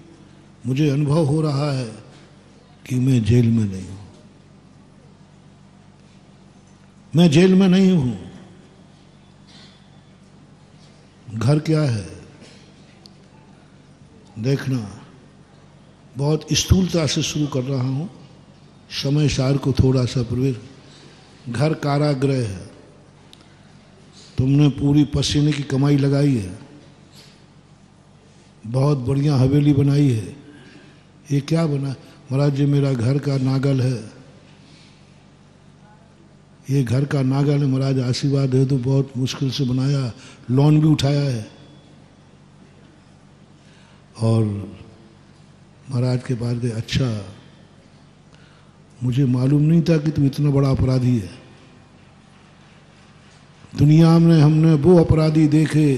मुझे अनुभव हो रहा है कि मैं जेल में नहीं हूं, मैं जेल में नहीं हूं। घर क्या है देखना। बहुत स्थूलता से शुरू कर रहा हूं, समय सार को थोड़ा सा प्रवेश। घर कारागृह है, तुमने पूरी पसीने की कमाई लगाई है, बहुत बढ़िया हवेली बनाई है। ये क्या बना? महाराज जी मेरा घर का नागल है, ये घर का नागल है महाराज, आशीर्वाद है तो बहुत मुश्किल से बनाया, लोन भी उठाया है। और महाराज के पास गए, अच्छा मुझे मालूम नहीं था कि तू इतना बड़ा अपराधी है। दुनिया में हमने वो अपराधी देखे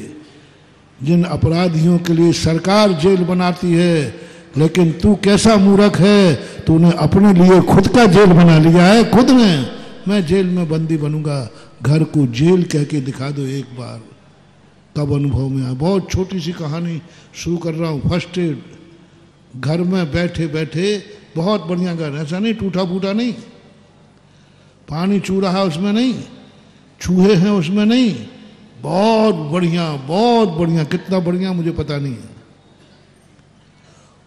जिन अपराधियों के लिए सरकार जेल बनाती है, लेकिन तू कैसा मूर्ख है, तूने अपने लिए खुद का जेल बना लिया है। खुद ने मैं जेल में बंदी बनूंगा, घर को जेल कह के दिखा दो एक बार, तब अनुभव में आया। बहुत छोटी सी कहानी शुरू कर रहा हूँ। फर्स्ट एड, घर में बैठे बैठे, बहुत बढ़िया घर, ऐसा नहीं टूटा फूटा नहीं, पानी चू रहा उसमें नहीं, चूहे हैं उसमें नहीं, बहुत बढ़िया, कितना बढ़िया मुझे पता नहीं है।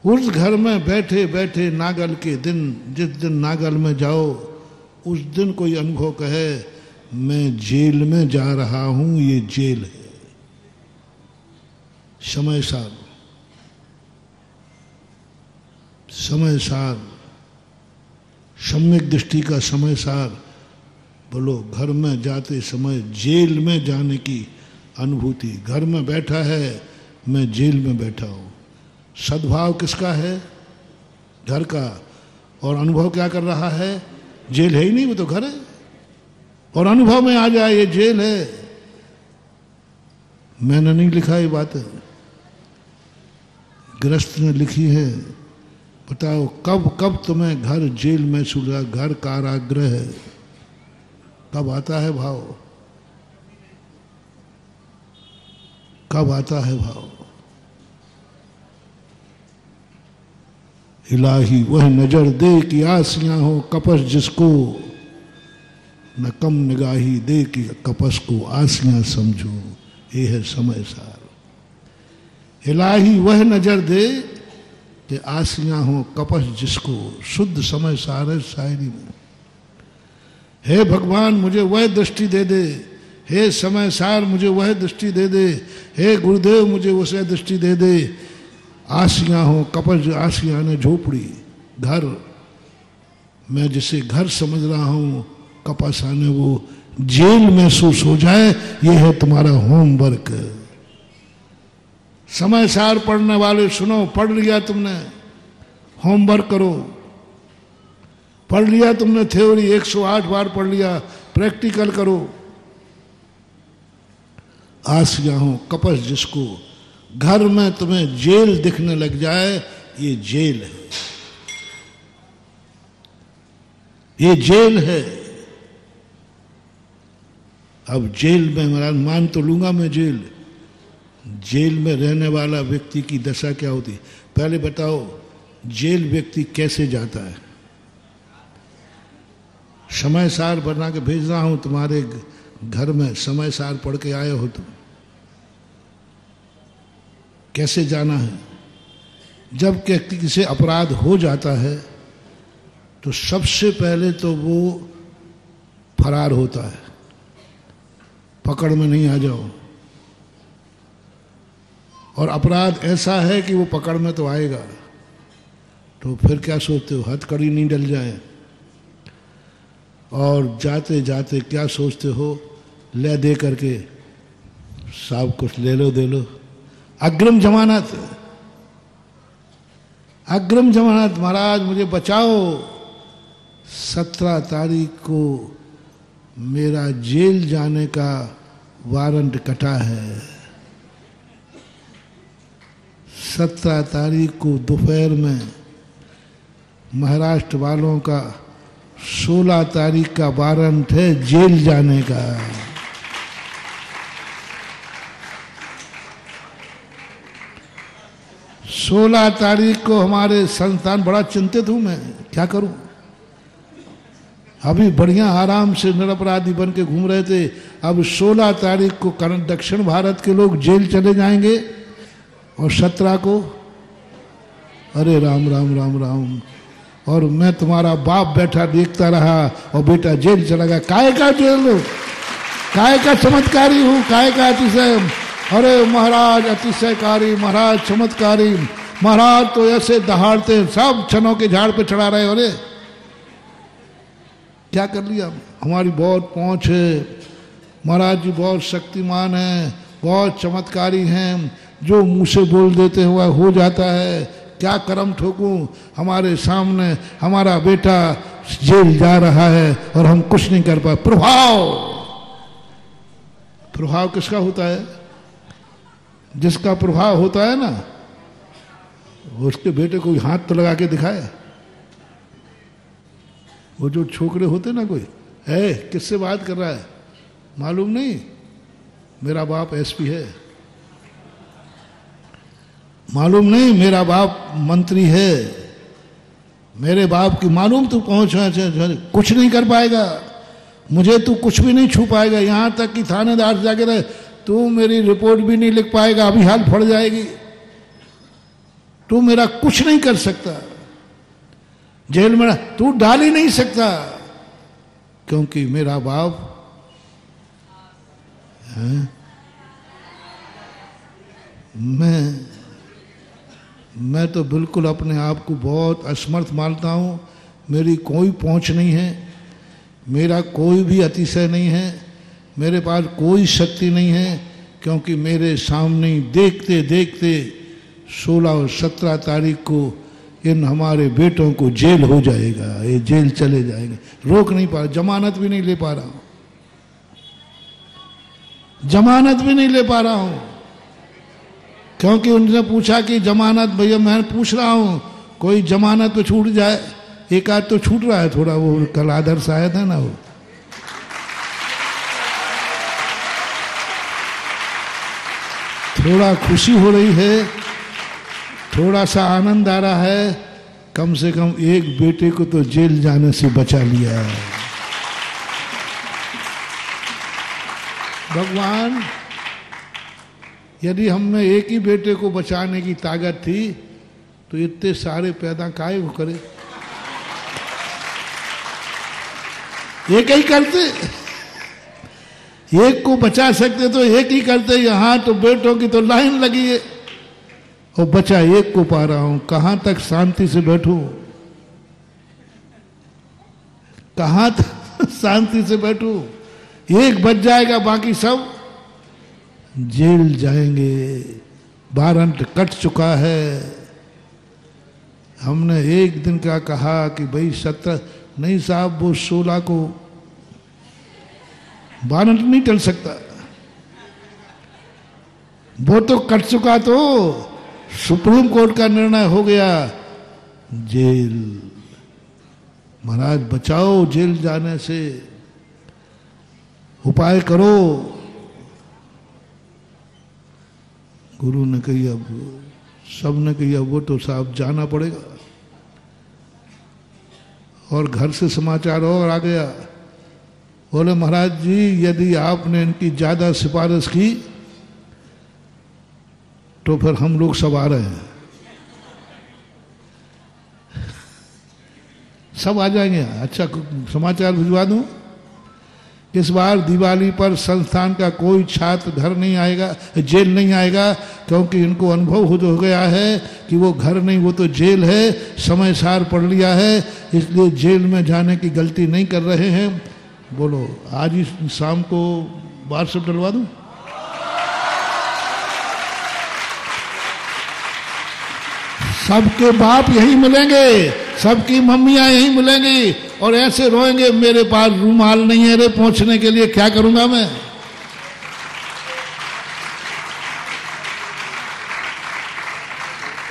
उस घर में बैठे बैठे नागल के दिन, जिस दिन नागल में जाओ उस दिन कोई अनुभव कहे मैं जेल में जा रहा हूं, ये जेल है। समय सार सम्यक दृष्टि का समय सार। बोलो, घर में जाते समय जेल में जाने की अनुभूति। घर में बैठा है, मैं जेल में बैठा हूं। सद्भाव किसका है? घर का। और अनुभव क्या कर रहा है? जेल है ही नहीं, वो तो घर है। और अनुभव में आ जाए ये जेल है। मैंने नहीं लिखा ये बात, गृहस्थ ने लिखी है। बताओ कब कब तुम्हें घर जेल में सुलझा, घर कारागृह है, कब आता है भाव? कब आता है भाव? इलाही वह नजर दे कि आसियां हो कपस जिसको, न कम निगाही दे कि कपस को आसियां समझो। ये है समय सार। इलाही वह नजर दे कि आसियां हो कपस जिसको, शुद्ध समय सार है शायरी में। हे भगवान मुझे वह दृष्टि दे दे, हे समय सार मुझे वह दृष्टि दे दे, हे गुरुदेव मुझे वह दृष्टि दे दे। आसियां हो कपस, आसियां ने झोपड़ी, घर, मैं जिसे घर समझ रहा हूं, कपस आने वो जेल महसूस हो जाए। ये है तुम्हारा होमवर्क। समय सार पढ़ने वाले सुनो, पढ़ लिया तुमने, होमवर्क करो। पढ़ लिया तुमने थ्योरी, 108 बार पढ़ लिया, प्रैक्टिकल करो। आसियां हो कपस जिसको, घर में तुम्हें जेल दिखने लग जाए, ये जेल है, ये जेल है। अब जेल में महाराज मान तो लूंगा मैं, जेल में रहने वाला व्यक्ति की दशा क्या होती? पहले बताओ जेल व्यक्ति कैसे जाता है? समय सार बना के भेज रहा हूं तुम्हारे घर में, समय सार पढ़ के आए हो तुम। कैसे जाना है? जब किसी से अपराध हो जाता है तो सबसे पहले तो वो फरार होता है, पकड़ में नहीं आ जाओ। और अपराध ऐसा है कि वो पकड़ में तो आएगा, तो फिर क्या सोचते हो? हथकड़ी नहीं डल जाए। और जाते जाते क्या सोचते हो? ले दे करके साहब कुछ ले लो, दे लो। अग्रिम जमानत, अग्रिम जमानत, महाराज मुझे बचाओ। 17 तारीख को मेरा जेल जाने का वारंट कटा है। 17 तारीख को दोपहर में महाराष्ट्र वालों का 16 तारीख का वारंट है जेल जाने का। सोलह तारीख को हमारे संस्थान, बड़ा चिंतित हूं मैं, क्या करूं? अभी बढ़िया आराम से निरपराधी बन के घूम रहे थे, अब 16 तारीख को दक्षिण भारत के लोग जेल चले जाएंगे और 17 को, अरे राम राम राम राम। और मैं तुम्हारा बाप बैठा देखता रहा और बेटा जेल चला गया। काय का जेल? काय का चमत्कारी हूं, काय का अतिशय? अरे महाराज अतिशयकारी, महाराज चमत्कारी, महाराज तो ऐसे दहाड़ते सब छनों के झाड़ पे चढ़ा रहे। अरे क्या कर लिया? हमारी बहुत पहुंच है, महाराज जी बहुत शक्तिमान हैं, बहुत चमत्कारी हैं, जो मुंह से बोल देते हुआ हो जाता है। क्या कर्म ठोकूं, हमारे सामने हमारा बेटा जेल जा रहा है और हम कुछ नहीं कर पाए। प्रभाव किसका होता है? जिसका प्रभाव होता है ना, उसके बेटे को हाथ तो लगा के दिखाए। वो जो छोकरे होते ना, कोई है किससे बात कर रहा है मालूम नहीं, मेरा बाप एसपी है, मालूम नहीं मेरा बाप मंत्री है, मेरे बाप की मालूम तू पहुंच, कुछ नहीं कर पाएगा मुझे, तू कुछ भी नहीं छू पाएगा। यहां तक कि थानेदार से जाके रहे, तू मेरी रिपोर्ट भी नहीं लिख पाएगा, अभी हाल फट जाएगी। तू मेरा कुछ नहीं कर सकता, जेल में तू डाल ही नहीं सकता, क्योंकि मेरा बाप है। मैं तो बिल्कुल अपने आप को बहुत असमर्थ मानता हूं। मेरी कोई पहुंच नहीं है, मेरा कोई भी अतिशय नहीं है, मेरे पास कोई शक्ति नहीं है, क्योंकि मेरे सामने देखते देखते 16 और 17 तारीख को इन हमारे बेटों को जेल हो जाएगा, ये जेल चले जाएंगे। रोक नहीं पा रहा, जमानत भी नहीं ले पा रहा हूं, जमानत भी नहीं ले पा रहा हूं, क्योंकि उनसे पूछा कि जमानत, भैया मैं पूछ रहा हूं कोई जमानत तो छूट जाए। एक आध तो छूट रहा है थोड़ा, वो कल आदर्श आया था ना, वो थोड़ा खुशी हो रही है, थोड़ा सा आनंद आ रहा है, कम से कम एक बेटे को तो जेल जाने से बचा लिया है। भगवान, यदि हम में एक ही बेटे को बचाने की ताकत थी तो इतने सारे पैदा काहे को करे, एक ही करते, एक को बचा सकते तो एक ही करते। यहां तो बेटों की तो लाइन लगी है और बचा एक को पा रहा हूं, कहां तक शांति से बैठूं, कहां तक शांति से बैठूं। एक बच जाएगा, बाकी सब जेल जाएंगे, वारंट कट चुका है। हमने एक दिन का कहा कि भाई 17 नहीं साहब, वो 16 को वारंट नहीं टल सकता, वो तो कट चुका, तो सुप्रीम कोर्ट का निर्णय हो गया, जेल। महाराज बचाओ जेल जाने से, उपाय करो। गुरु ने कही, अब सब ने कही अब वो तो साहब जाना पड़ेगा। और घर से समाचार और आ गया, बोले महाराज जी यदि आपने इनकी ज्यादा सिफारिश की तो फिर हम लोग सब आ रहे हैं, सब आ जाएंगे। अच्छा समाचार भिजवा दूं, इस बार दिवाली पर संस्थान का कोई छात्र घर नहीं आएगा, जेल नहीं आएगा, क्योंकि इनको अनुभव हो गया है कि वो घर नहीं, वो तो जेल है, समय सार पढ़ लिया है, इसलिए जेल में जाने की गलती नहीं कर रहे हैं। बोलो आज ही शाम को व्हाट्सएप डलवा दूं? सबके बाप यही मिलेंगे, सबकी मम्मियां यही मिलेंगी और ऐसे रोएंगे, मेरे पास रूमाल नहीं है रे पहुंचने के लिए, क्या करूंगा मैं।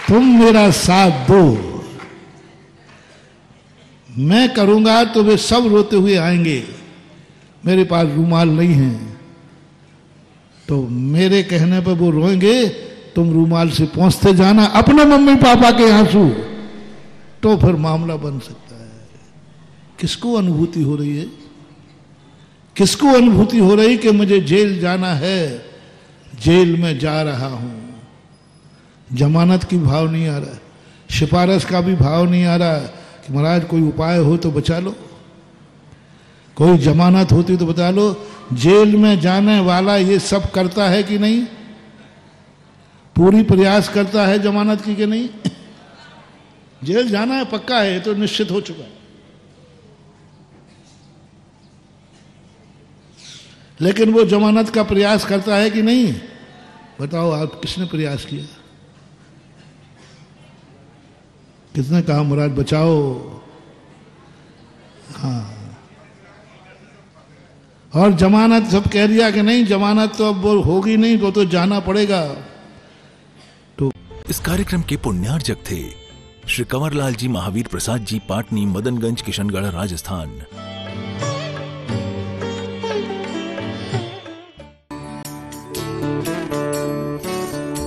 तुम मेरा साथ दो, मैं करूंगा तो वे सब रोते हुए आएंगे। मेरे पास रूमाल नहीं है तो मेरे कहने पर वो रोएंगे, तुम रूमाल से पहुंचते जाना अपने मम्मी पापा के आंसू, तो फिर मामला बन सकता है। किसको अनुभूति हो रही है, किसको अनुभूति हो रही कि मुझे जेल जाना है, जेल में जा रहा हूं। जमानत की भाव नहीं आ रहा, सिफारिश का भी भाव नहीं आ रहा कि महाराज कोई उपाय हो तो बचा लो, कोई जमानत होती तो बता लो। जेल में जाने वाला ये सब करता है कि नहीं, पूरी प्रयास करता है जमानत की कि नहीं। जेल जाना है पक्का है, तो निश्चित हो चुका है, लेकिन वो जमानत का प्रयास करता है कि नहीं, बताओ आप। किसने प्रयास किया, किसने कहा महाराज बचाओ। हाँ, और जमानत सब कह दिया कि नहीं, जमानत तो अब वो होगी नहीं, वो तो जाना पड़ेगा। तो इस कार्यक्रम के पुण्यार्जक थे श्री कंवरलाल जी महावीर प्रसाद जी, पाटनी, मदनगंज, किशनगढ़, राजस्थान।